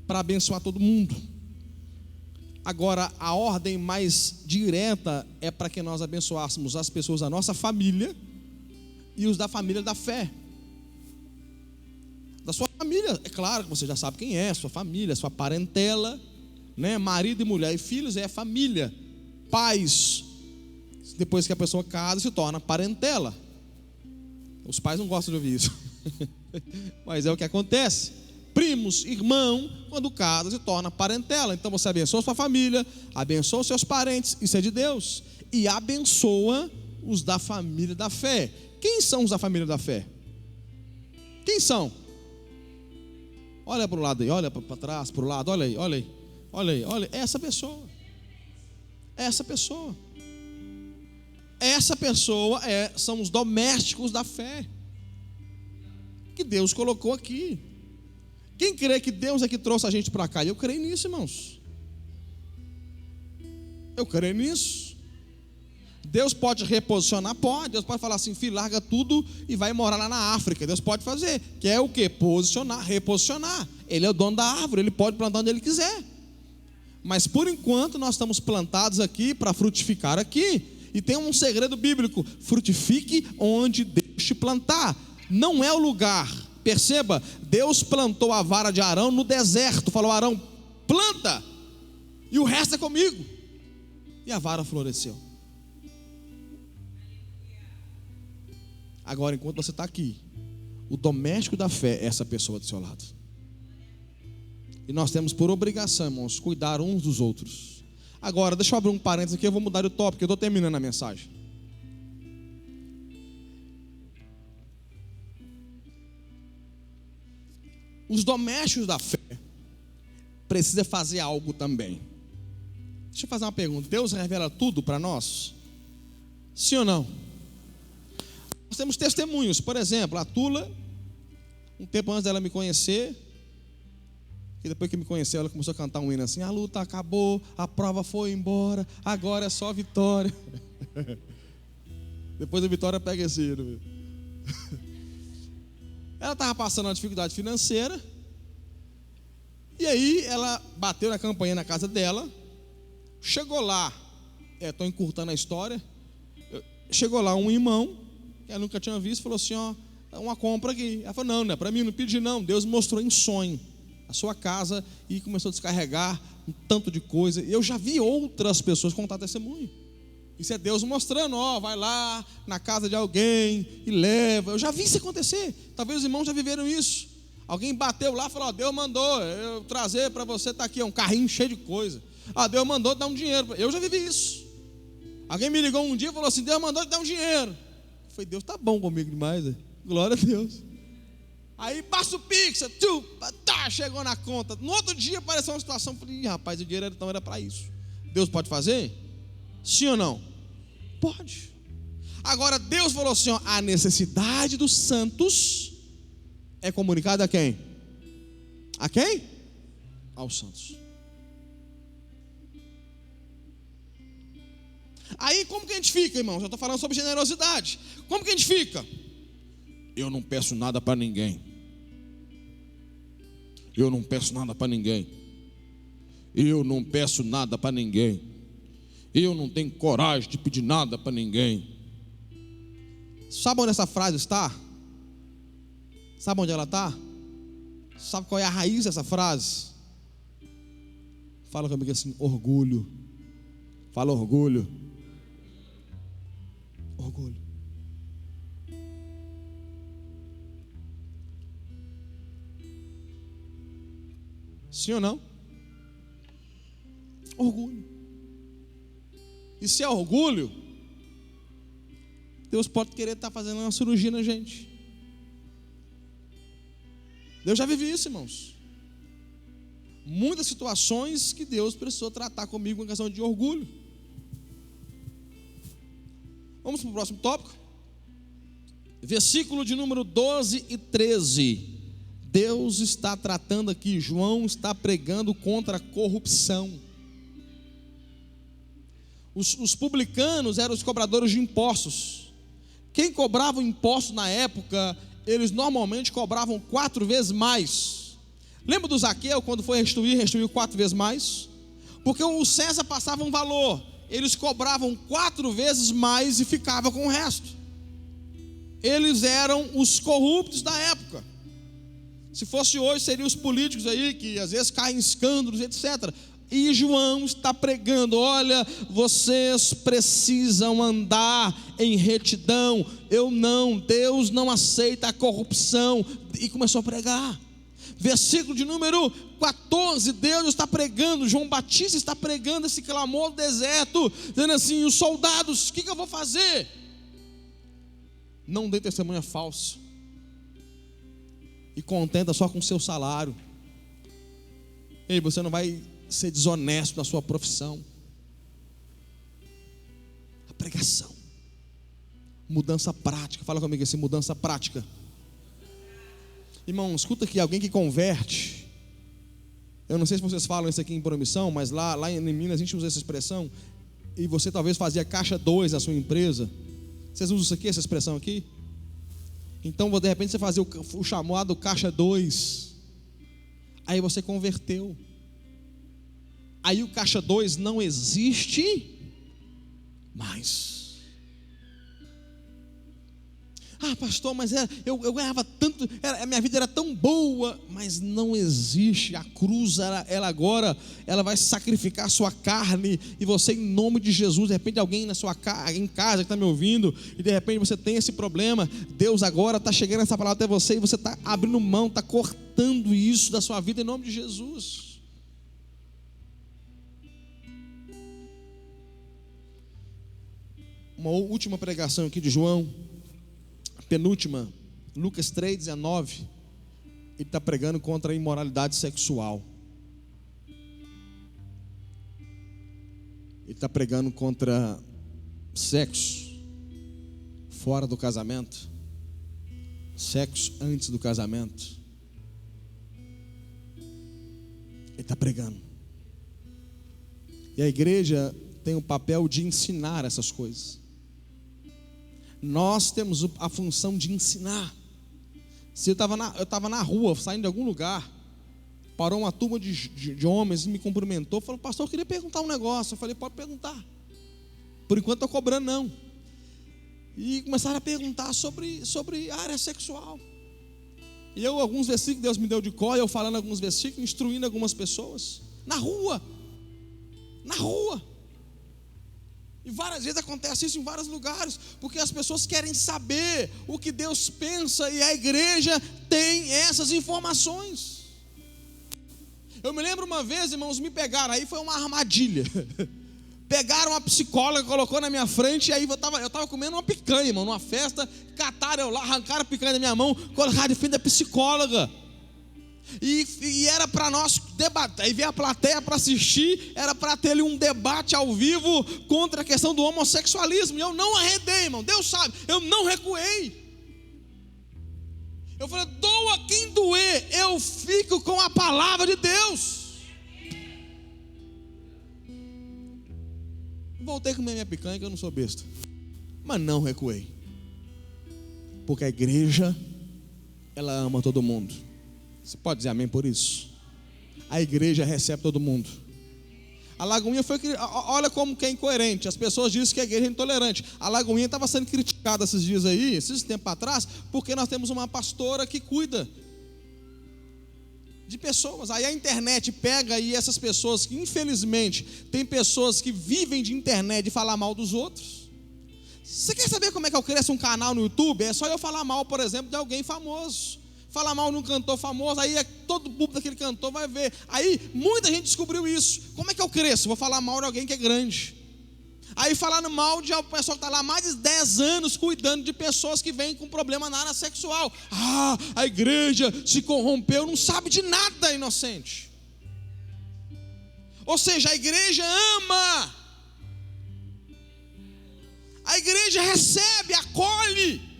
S1: para abençoar todo mundo. Agora, a ordem mais direta é para que nós abençoássemos as pessoas da nossa família e os da família da fé. Da sua família, é claro que você já sabe quem é, sua família, sua parentela, né? Marido e mulher e filhos é família. Pais, depois que a pessoa casa, se torna parentela. Os pais não gostam de ouvir isso, mas é o que acontece. Primos, irmão, quando casa, se torna parentela. Então você abençoa sua família, abençoa os seus parentes, isso é de Deus. E abençoa os da família da fé. Quem são os da família da fé? Quem são? Olha para o lado aí, olha para trás, para o lado, olha aí, olha aí, olha aí, olha aí. Essa pessoa são os domésticos da fé que Deus colocou aqui. Quem crê que Deus é que trouxe a gente para cá? Eu creio nisso, irmãos. Eu creio nisso. Deus pode reposicionar? Pode. Deus pode falar assim: filho, larga tudo e vai morar lá na África. Deus pode fazer. Que é o quê? Posicionar, reposicionar. Ele é o dono da árvore, ele pode plantar onde ele quiser. Mas por enquanto nós estamos plantados aqui para frutificar aqui. E tem um segredo bíblico: frutifique onde Deus te plantar. Não é o lugar. Perceba, Deus plantou a vara de Arão no deserto. Falou: Arão, planta, e o resto é comigo. E a vara floresceu. Agora, enquanto você está aqui, o doméstico da fé é essa pessoa do seu lado. E nós temos por obrigação, irmãos, cuidar uns dos outros. Agora, deixa eu abrir um parênteses aqui, eu vou mudar o tópico, eu estou terminando a mensagem. Os domésticos da fé precisam fazer algo também. Deixa eu fazer uma pergunta: Deus revela tudo para nós? Sim ou não? Nós temos testemunhos. Por exemplo, a Tula, um tempo antes dela me conhecer, e depois que me conheceu, ela começou a cantar um hino assim: a luta acabou, a prova foi embora, agora é só vitória. Depois a vitória pega esse hino. Ela estava passando uma dificuldade financeira, e aí ela bateu na campainha na casa dela. Chegou lá, estou encurtando a história, chegou lá um irmão que ela nunca tinha visto, falou assim: ó, uma compra aqui. Ela falou: não é para mim, não pedi não. Deus mostrou em sonho a sua casa e começou a descarregar um tanto de coisa. Eu já vi outras pessoas contar testemunho. Isso é Deus mostrando: ó, vai lá na casa de alguém e leva. Eu já vi isso acontecer. Talvez os irmãos já viveram isso. Alguém bateu lá e falou: ó, Deus mandou eu trazer para você, tá aqui, um carrinho cheio de coisa. Ah, Deus mandou te dar um dinheiro. Eu já vivi isso. Alguém me ligou um dia e falou assim: Deus mandou te dar um dinheiro. Eu falei: Deus tá bom comigo demais, né? Glória a Deus. Aí passa o Pix, chegou na conta. No outro dia apareceu uma situação. Eu falei: rapaz, o dinheiro então era para isso. Deus pode fazer? Sim ou não? Pode. Agora Deus falou assim: ó, a necessidade dos santos é comunicada a quem? A quem? Aos santos. Aí como que a gente fica, irmãos? Eu estou falando sobre generosidade. Como que a gente fica? Eu não peço nada para ninguém. Eu não peço nada para ninguém. Eu não peço nada para ninguém. Eu não tenho coragem de pedir nada para ninguém. Sabe onde essa frase está? Sabe onde ela está? Sabe qual é a raiz dessa frase? Fala comigo assim: orgulho. Fala orgulho. Orgulho. Sim ou não? Orgulho. E se é orgulho, Deus pode querer estar fazendo uma cirurgia na gente. Deus já vive isso, irmãos. Muitas situações que Deus precisou tratar comigo com questão de orgulho. Vamos para o próximo tópico. Versículo de número 12 e 13. Deus está tratando aqui, João está pregando contra a corrupção. Os publicanos eram os cobradores de impostos. Quem cobrava o imposto na época, eles normalmente cobravam 4 vezes mais. Lembra do Zaqueu, quando foi restituiu 4 vezes mais? Porque o César passava um valor, eles cobravam 4 vezes mais e ficava com o resto. Eles eram os corruptos da época. Se fosse hoje, seriam os políticos aí, que às vezes caem em escândalos, etc. E João está pregando: olha, vocês precisam andar em retidão. Deus não aceita a corrupção. E começou a pregar. Versículo de número 14, Deus está pregando, João Batista está pregando esse clamor do deserto, dizendo assim: os soldados, o que eu vou fazer? Não dê testemunha falsa, e contenta só com o seu salário. Ei, você não vai ser desonesto na sua profissão. A pregação, mudança prática. Fala comigo assim: mudança prática. Irmão, escuta aqui, alguém que converte, eu não sei se vocês falam isso aqui em Promissão, mas lá em Minas a gente usa essa expressão. E você talvez fazia caixa 2 na sua empresa. Vocês usam isso aqui, essa expressão aqui? Então de repente você fazia o chamado caixa 2. Aí você converteu. Aí o caixa 2 não existe mais. Ah, pastor, mas eu ganhava tanto, a minha vida era tão boa. Mas não existe. A cruz, ela agora, ela vai sacrificar a sua carne. E você, em nome de Jesus, de repente alguém em casa que está me ouvindo, e de repente você tem esse problema, Deus agora está chegando essa palavra até você, e você está abrindo mão, está cortando isso da sua vida em nome de Jesus. Uma última pregação aqui de João, penúltima, Lucas 3,19. Ele está pregando contra a imoralidade sexual. Ele está pregando contra sexo fora do casamento, sexo antes do casamento. Ele está pregando. E a igreja tem o papel de ensinar essas coisas. Nós temos a função de ensinar. Se eu estava na rua, saindo de algum lugar, parou uma turma de homens e me cumprimentou, falou: pastor, eu queria perguntar um negócio. Eu falei: pode perguntar. Por enquanto estou cobrando não. E começaram a perguntar sobre a área sexual. E alguns versículos que Deus me deu de cor, eu falando alguns versículos, instruindo algumas pessoas, na rua. E várias vezes acontece isso em vários lugares, porque as pessoas querem saber o que Deus pensa, e a igreja tem essas informações. Eu me lembro uma vez, irmãos, me pegaram, aí foi uma armadilha. Pegaram uma psicóloga, colocou na minha frente, e aí eu estava comendo uma picanha, irmão, numa festa, cataram eu lá, arrancaram a picanha da minha mão, colocaram de frente da psicóloga. E era para nós debater, aí veio a plateia para assistir, era para ter ali um debate ao vivo contra a questão do homossexualismo. E eu não arredei, irmão, Deus sabe, eu não recuei. Eu falei: doa quem doer, eu fico com a palavra de Deus. Voltei a comer minha picanha, que eu não sou besta, mas não recuei, porque a igreja, ela ama todo mundo. Você pode dizer amém por isso? A igreja recebe todo mundo. A Lagoinha foi, olha como que é incoerente. As pessoas dizem que a igreja é intolerante. A Lagoinha estava sendo criticada esses dias aí, esses tempos atrás, porque nós temos uma pastora que cuida de pessoas. Aí a internet pega aí essas pessoas que, infelizmente, tem pessoas que vivem de internet, de falar mal dos outros. Você quer saber como é que eu cresço um canal no YouTube? É só eu falar mal, por exemplo, de alguém famoso. Fala mal num cantor famoso, aí todo o público daquele cantor vai ver. Aí muita gente descobriu isso. Como é que eu cresço? Vou falar mal de alguém que é grande. Aí falando mal de uma pessoa que está lá há mais de 10 anos cuidando de pessoas que vêm com problema na área sexual. Ah, a igreja se corrompeu, não sabe de nada, inocente. Ou seja, a igreja ama, a igreja recebe, acolhe.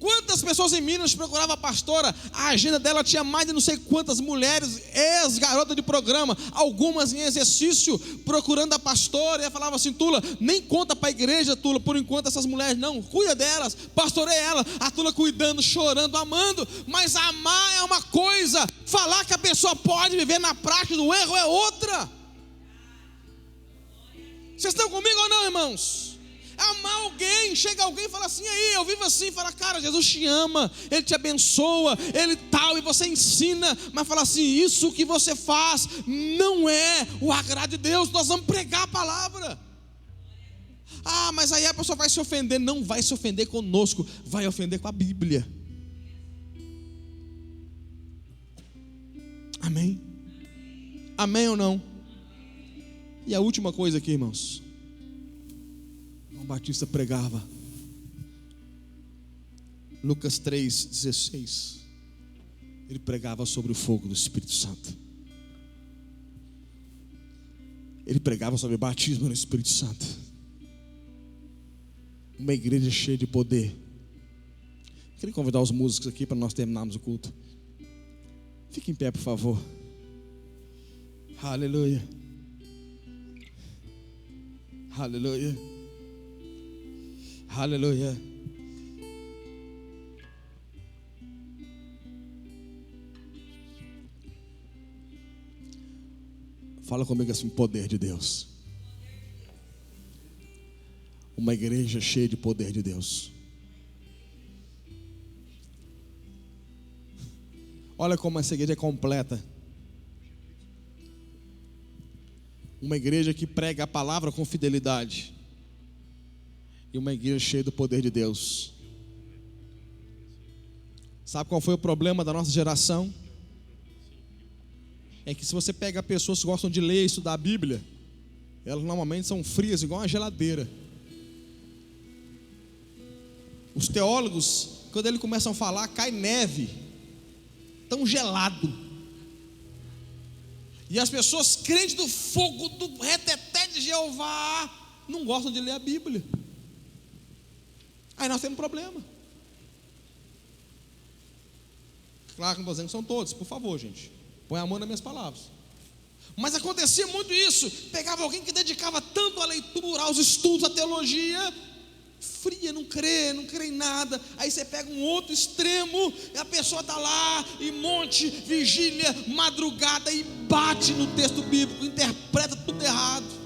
S1: Quantas pessoas em Minas procuravam a pastora? A agenda dela tinha mais de não sei quantas mulheres, ex-garotas de programa, algumas em exercício, procurando a pastora. E ela falava assim: Tula, nem conta para a igreja, Tula, por enquanto essas mulheres não, cuida delas, pastoreia elas. A Tula cuidando, chorando, amando. Mas amar é uma coisa, falar que a pessoa pode viver na prática do erro é outra. Vocês estão comigo ou não, irmãos? Amar alguém, chega alguém e fala assim: aí, eu vivo assim, fala, cara, Jesus te ama, Ele te abençoa, Ele tal, e você ensina, mas fala assim: isso que você faz não é o agrado de Deus, nós vamos pregar a palavra. Ah, mas aí a pessoa vai se ofender. Não vai se ofender conosco, vai ofender com a Bíblia. Amém? Amém ou não? E a última coisa aqui, irmãos, João Batista pregava, Lucas 3,16, ele pregava sobre o fogo do Espírito Santo. Ele pregava sobre batismo no Espírito Santo. Uma igreja cheia de poder. Queria convidar os músicos aqui para nós terminarmos o culto. Fique em pé, por favor. Aleluia. Aleluia. Aleluia. Fala comigo assim: poder de Deus. Uma igreja cheia de poder de Deus. Olha como essa igreja é completa. Uma igreja que prega a palavra com fidelidade. E uma igreja cheia do poder de Deus. Sabe qual foi o problema da nossa geração? É que se você pega pessoas que gostam de ler e estudar a Bíblia, elas normalmente são frias, igual uma geladeira. Os teólogos, quando eles começam a falar, cai neve, tão gelado. E as pessoas crentes do fogo, do reteté de Jeová, não gostam de ler a Bíblia. Aí nós temos um problema. Claro que não estou dizendo que são todos, por favor, gente, põe a mão nas minhas palavras. Mas acontecia muito isso. Pegava alguém que dedicava tanto à leitura, aos estudos, à teologia, fria, não crê em nada. Aí você pega um outro extremo, e a pessoa está lá, e monte, vigília, madrugada, e bate no texto bíblico, interpreta tudo errado.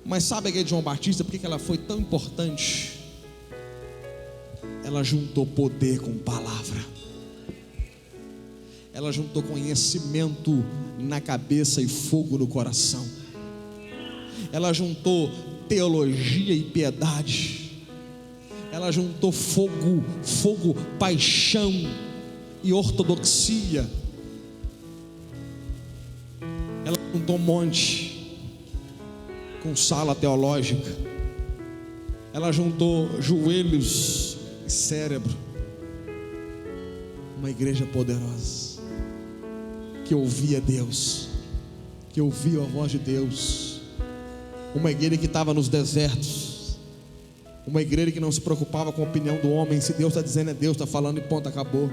S1: Mas sabe a igreja de João Batista, por que ela foi tão importante? Ela juntou poder com palavra. Ela juntou conhecimento na cabeça e fogo no coração. Ela juntou teologia e piedade. Ela juntou fogo, paixão e ortodoxia. Ela juntou um monte com sala teológica. Ela juntou joelhos e cérebro. Uma igreja poderosa, que ouvia Deus, que ouvia a voz de Deus. Uma igreja que estava nos desertos. Uma igreja que não se preocupava com a opinião do homem. Se Deus está dizendo, é Deus, está falando e ponto, acabou.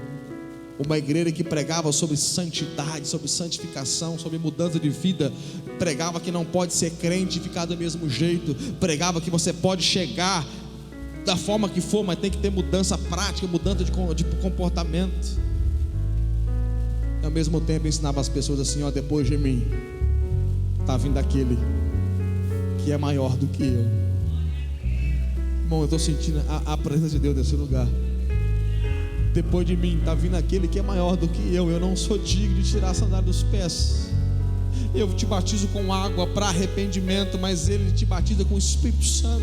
S1: Uma igreja que pregava sobre santidade, sobre santificação, sobre mudança de vida. Pregava que não pode ser crente e ficar do mesmo jeito. Pregava que você pode chegar da forma que for, mas tem que ter mudança prática, mudança de comportamento. E ao mesmo tempo ensinava as pessoas assim: ó, depois de mim está vindo aquele que é maior do que eu. Irmão, eu estou sentindo a presença de Deus nesse lugar. Depois de mim está vindo aquele que é maior do que eu. Eu não sou digno de tirar a sandália dos pés. Eu te batizo com água para arrependimento, mas Ele te batiza com o Espírito Santo.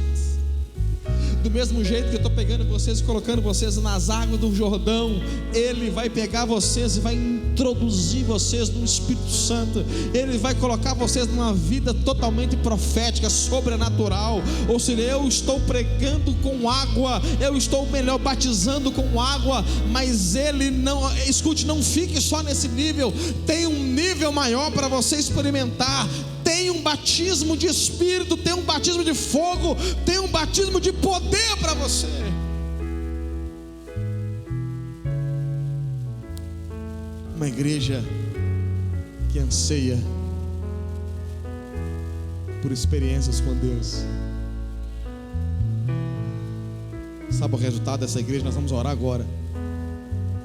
S1: Do mesmo jeito que eu estou pegando vocês e colocando vocês nas águas do Jordão, Ele vai pegar vocês e vai introduzir vocês no Espírito Santo. Ele vai colocar vocês numa vida totalmente profética, sobrenatural. Ou seja, eu estou pregando com água, eu estou batizando com água, mas Ele não, escute, não fique só nesse nível. Tem um nível maior para você experimentar. Tem um batismo de Espírito, tem um batismo de fogo, tem um batismo de poder para você. Uma igreja que anseia por experiências com Deus. Sabe o resultado dessa igreja? Nós vamos orar agora.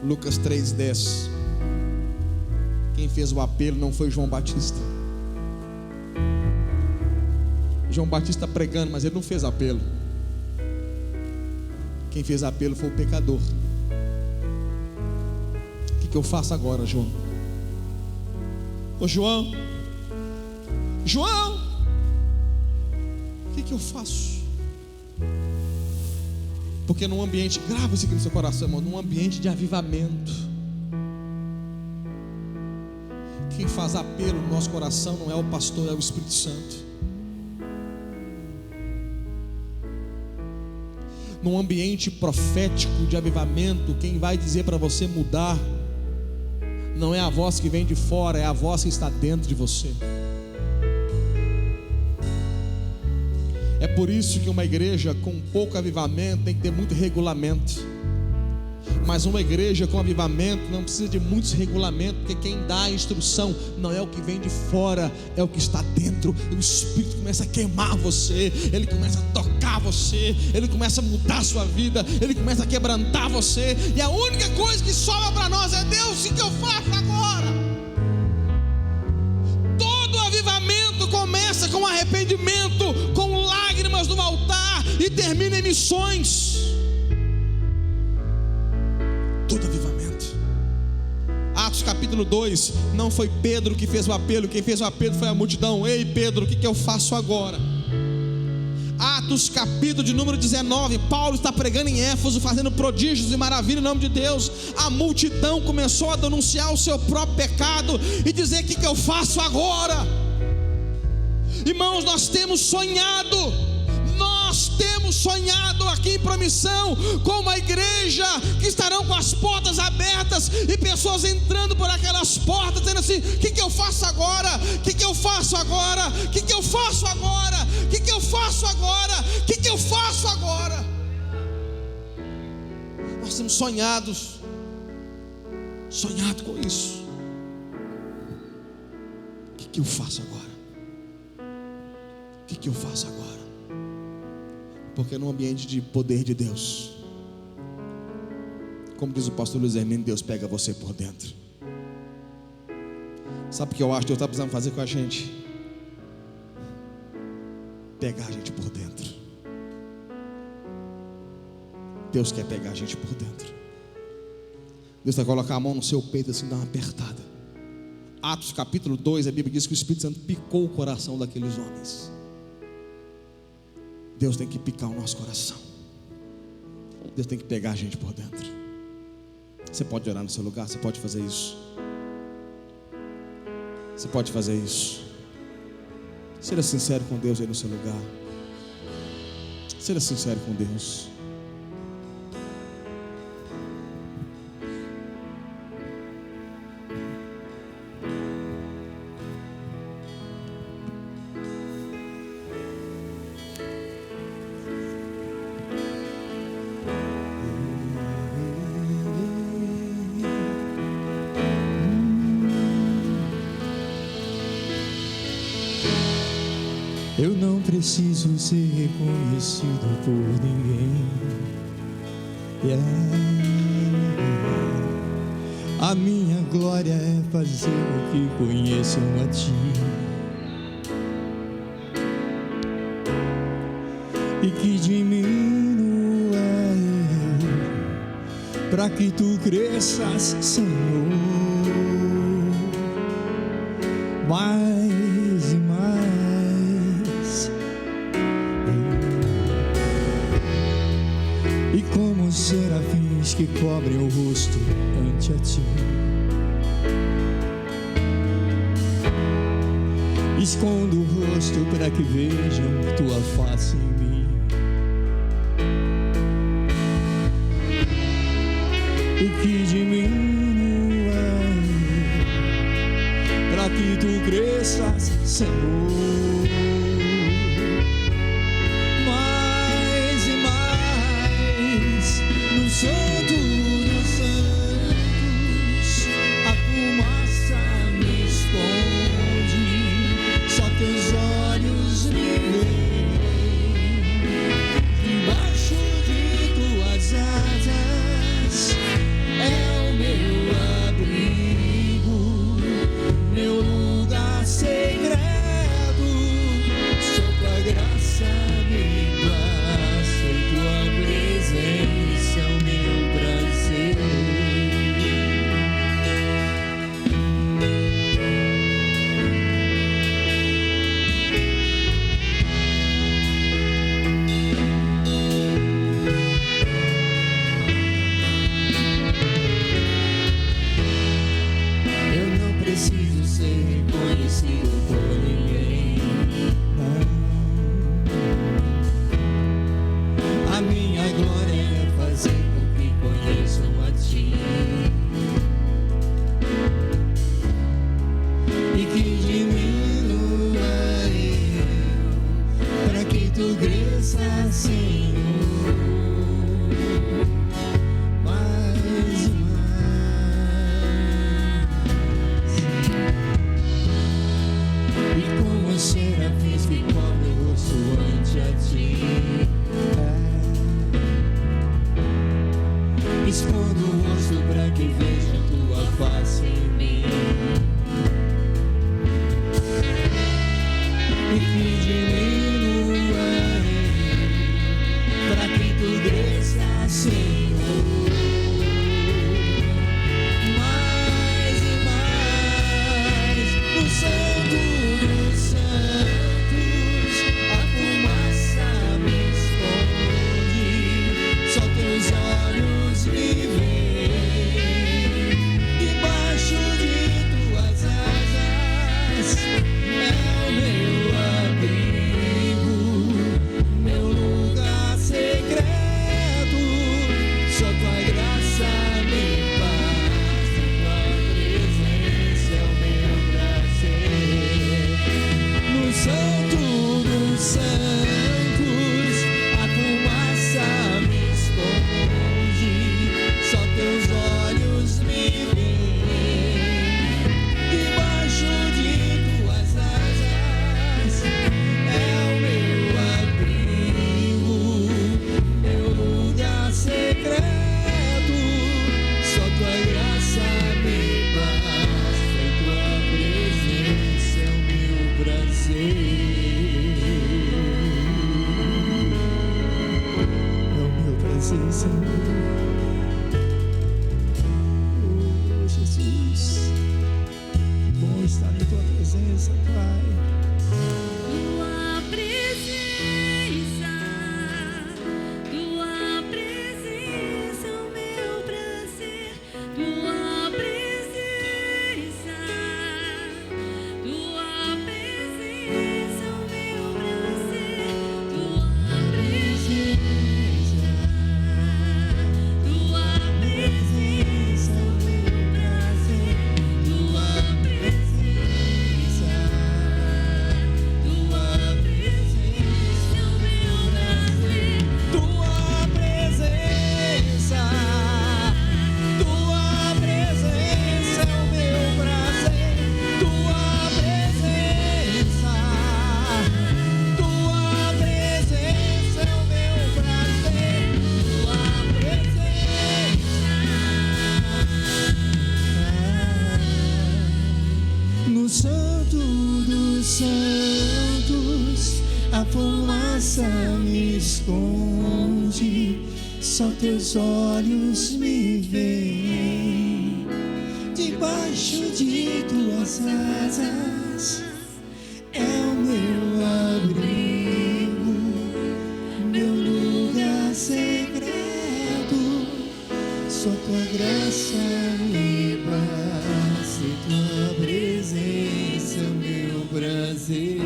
S1: Lucas 3:10. Quem fez o apelo não foi João Batista. João Batista pregando, mas ele não fez apelo. Quem fez apelo foi o pecador. O que eu faço agora, João? Ô João, o que eu faço? Porque num ambiente, grava isso aqui no seu coração, irmão, num ambiente de avivamento, quem faz apelo no nosso coração não é o pastor, é o Espírito Santo. Num ambiente profético de avivamento, quem vai dizer para você mudar não é a voz que vem de fora, é a voz que está dentro de você. É por isso que uma igreja com pouco avivamento tem que ter muito regulamento. Mas uma igreja com avivamento não precisa de muitos regulamentos, porque quem dá a instrução não é o que vem de fora, é o que está dentro. E o Espírito começa a queimar você, ele começa a tocar você, ele começa a mudar a sua vida, ele começa a quebrantar você. E a única coisa que sobra para nós é: Deus, o que eu faço agora? Todo avivamento começa com arrependimento, com lágrimas no altar e termina em missões. Todo avivamento. Atos capítulo 2, não foi Pedro que fez o apelo, quem fez o apelo foi a multidão. Ei Pedro, o que eu faço agora? Atos capítulo de número 19, Paulo está pregando em Éfeso, fazendo prodígios e maravilhas em nome de Deus. A multidão começou a denunciar o seu próprio pecado e dizer: o que eu faço agora? Irmãos, nós temos sonhado aqui em Promissão com uma igreja que estarão com as portas abertas e pessoas entrando por aquelas portas dizendo assim: o que eu faço agora? O que eu faço agora? O que eu faço agora? O que eu faço agora? O que eu faço agora? Nós temos sonhado com isso. O que eu faço agora? O que eu faço agora? Porque no ambiente de poder de Deus, como diz o pastor Luiz Hermínio, Deus pega você por dentro. Sabe o que eu acho que Deus está precisando fazer com a gente? Pegar a gente por dentro. Deus quer pegar a gente por dentro. Deus vai colocar a mão no seu peito assim, dar uma apertada. Atos capítulo 2, a Bíblia diz que o Espírito Santo picou o coração daqueles homens. Deus tem que picar o nosso coração. Deus tem que pegar a gente por dentro. Você pode orar no seu lugar, você pode fazer isso. Você pode fazer isso. Seja sincero com Deus aí no seu lugar. Seja sincero com Deus.
S2: Eu não preciso ser reconhecido por ninguém. A minha glória é fazer o que conheçam a Ti. E que diminua eu, para que Tu cresças, Senhor. Mais e mais. que cobrem o rosto ante a ti. Escondo o rosto para que vejam tua face em mim, e que diminua para que tu cresças, Senhor. Mais e mais no Santo dos Santos, a fumaça me esconde, só teus olhos me veem. Debaixo de tuas asas é o meu abrigo, meu lugar secreto. Só tua graça me basta, e tua presença é o meu prazer. Eu não preciso ser reconhecido por ninguém, não. A minha glória é fazer com que conheçam a ti, e que diminua eu, para que tu cresças, Senhor. Mais e mais, e como os serafins que cobrem o rosto ante a ti, escondo o rosto para que veja tua face em mim, e que diminua para que tu cresças, Senhor. Mais e mais no Santo dos Santos, a fumaça me esconde, só teus olhos me veem. Debaixo de tuas asas é o meu abrigo, meu lugar secreto. Só tua graça me basta, tua presença é o meu prazer. No Santo dos Santos, a fumaça me esconde, só teus olhos me veem. Debaixo de tuas asas é o meu abrigo, meu lugar secreto. Só tua graça me basta, e tua presença é o meu prazer. É o meu prazer, Senhor. Oh, Jesus, bom estar em tua presença, Pai.
S3: Tua presença, é o meu prazer. Tua presença, é o meu prazer. Tua presença, tua presença, é o meu prazer. Tua presença, tua presença, é o meu prazer.
S2: Tua presença, tua presença é o meu prazer. Tua presença, tua presença é o meu prazer. Tua presença. No Santo dos Santos, a fumaça me esconde, só teus olhos me veem. Debaixo de tuas asas é o meu abrigo, meu lugar secreto. prazer.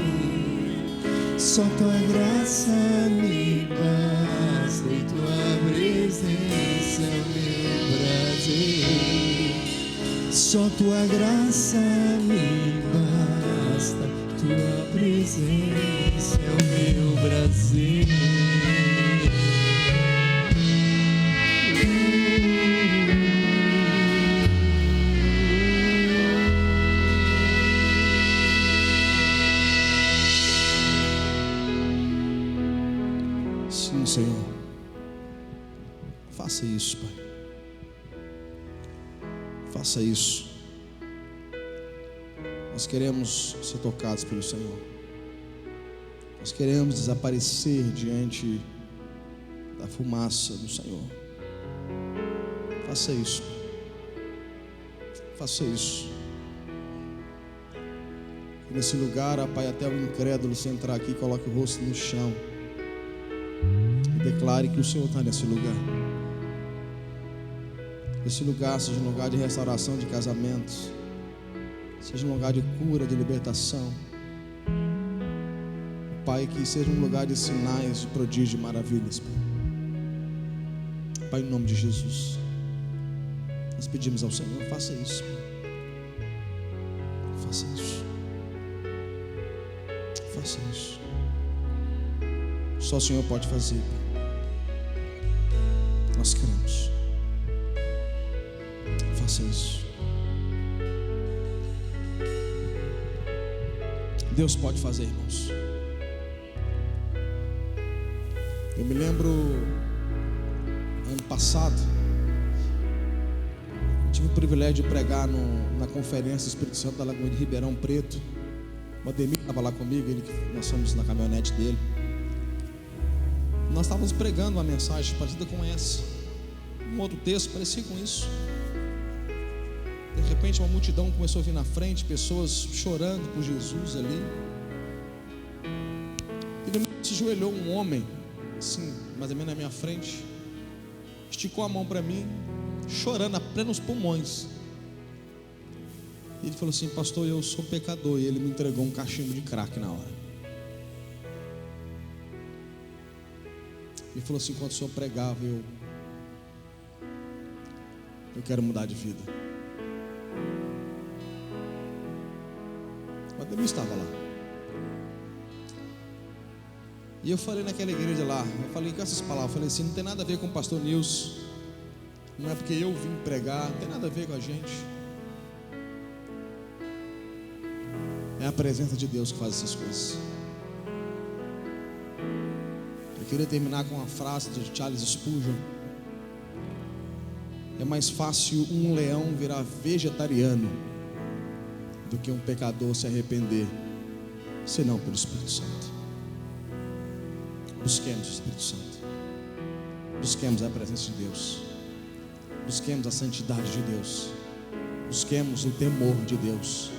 S2: Só tua graça me basta e tua presença é o meu prazer. Só tua graça me basta, tua presença é o meu prazer.
S1: Sim, Senhor. Faça isso, Pai. Faça isso. Nós queremos ser tocados pelo Senhor. Nós queremos desaparecer diante da fumaça do Senhor. Faça isso, Pai. Faça isso. E nesse lugar, ó Pai, até o incrédulo, se entrar aqui, coloque o rosto no chão. Declare que o Senhor está nesse lugar. Esse lugar seja um lugar de restauração de casamentos, seja um lugar de cura, de libertação. Pai, que seja um lugar de sinais, de prodígio e maravilhas. Pai, em nome de Jesus, nós pedimos ao Senhor, faça isso. Faça isso. Faça isso. Só o Senhor pode fazer, Pai. Nós cremos. Faça isso. Deus pode fazer, irmãos. Eu me lembro, ano passado, tive o privilégio de pregar na conferência do Espírito Santo da Lagoa de Ribeirão Preto. O Ademir estava lá comigo, nós fomos na caminhonete dele. Nós estávamos pregando uma mensagem parecida com essa, um outro texto parecido com isso. De repente uma multidão começou a vir na frente, pessoas chorando por Jesus ali. E de repente se ajoelhou um homem, assim, mais ou menos na minha frente, esticou a mão para mim, chorando a plenos pulmões. E ele falou assim: pastor, eu sou pecador. E ele me entregou um cachimbo de crack na hora. Ele falou assim: quando o senhor pregava, eu quero mudar de vida. O Ademir estava lá. E eu falei naquela igreja lá, eu falei com essas palavras, eu falei assim: não tem nada a ver com o pastor Nilson, não é porque eu vim pregar, não tem nada a ver com a gente. É a presença de Deus que faz essas coisas. Eu queria terminar com uma frase de Charles Spurgeon: é mais fácil um leão virar vegetariano do que um pecador se arrepender, senão pelo Espírito Santo. Busquemos o Espírito Santo, busquemos a presença de Deus, busquemos a santidade de Deus, busquemos o temor de Deus,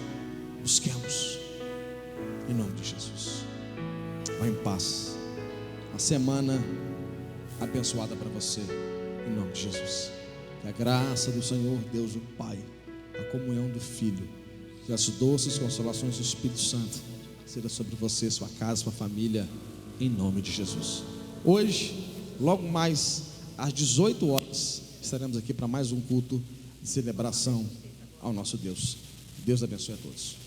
S1: busquemos, em nome de Jesus. Vá em paz. Uma semana abençoada para você, em nome de Jesus. Que a graça do Senhor Deus, o Pai, a comunhão do Filho e as doces consolações do Espírito Santo seja sobre você, sua casa, sua família, em nome de Jesus. Hoje, logo mais às 18 horas, estaremos aqui para mais um culto de celebração ao nosso Deus. Deus abençoe a todos.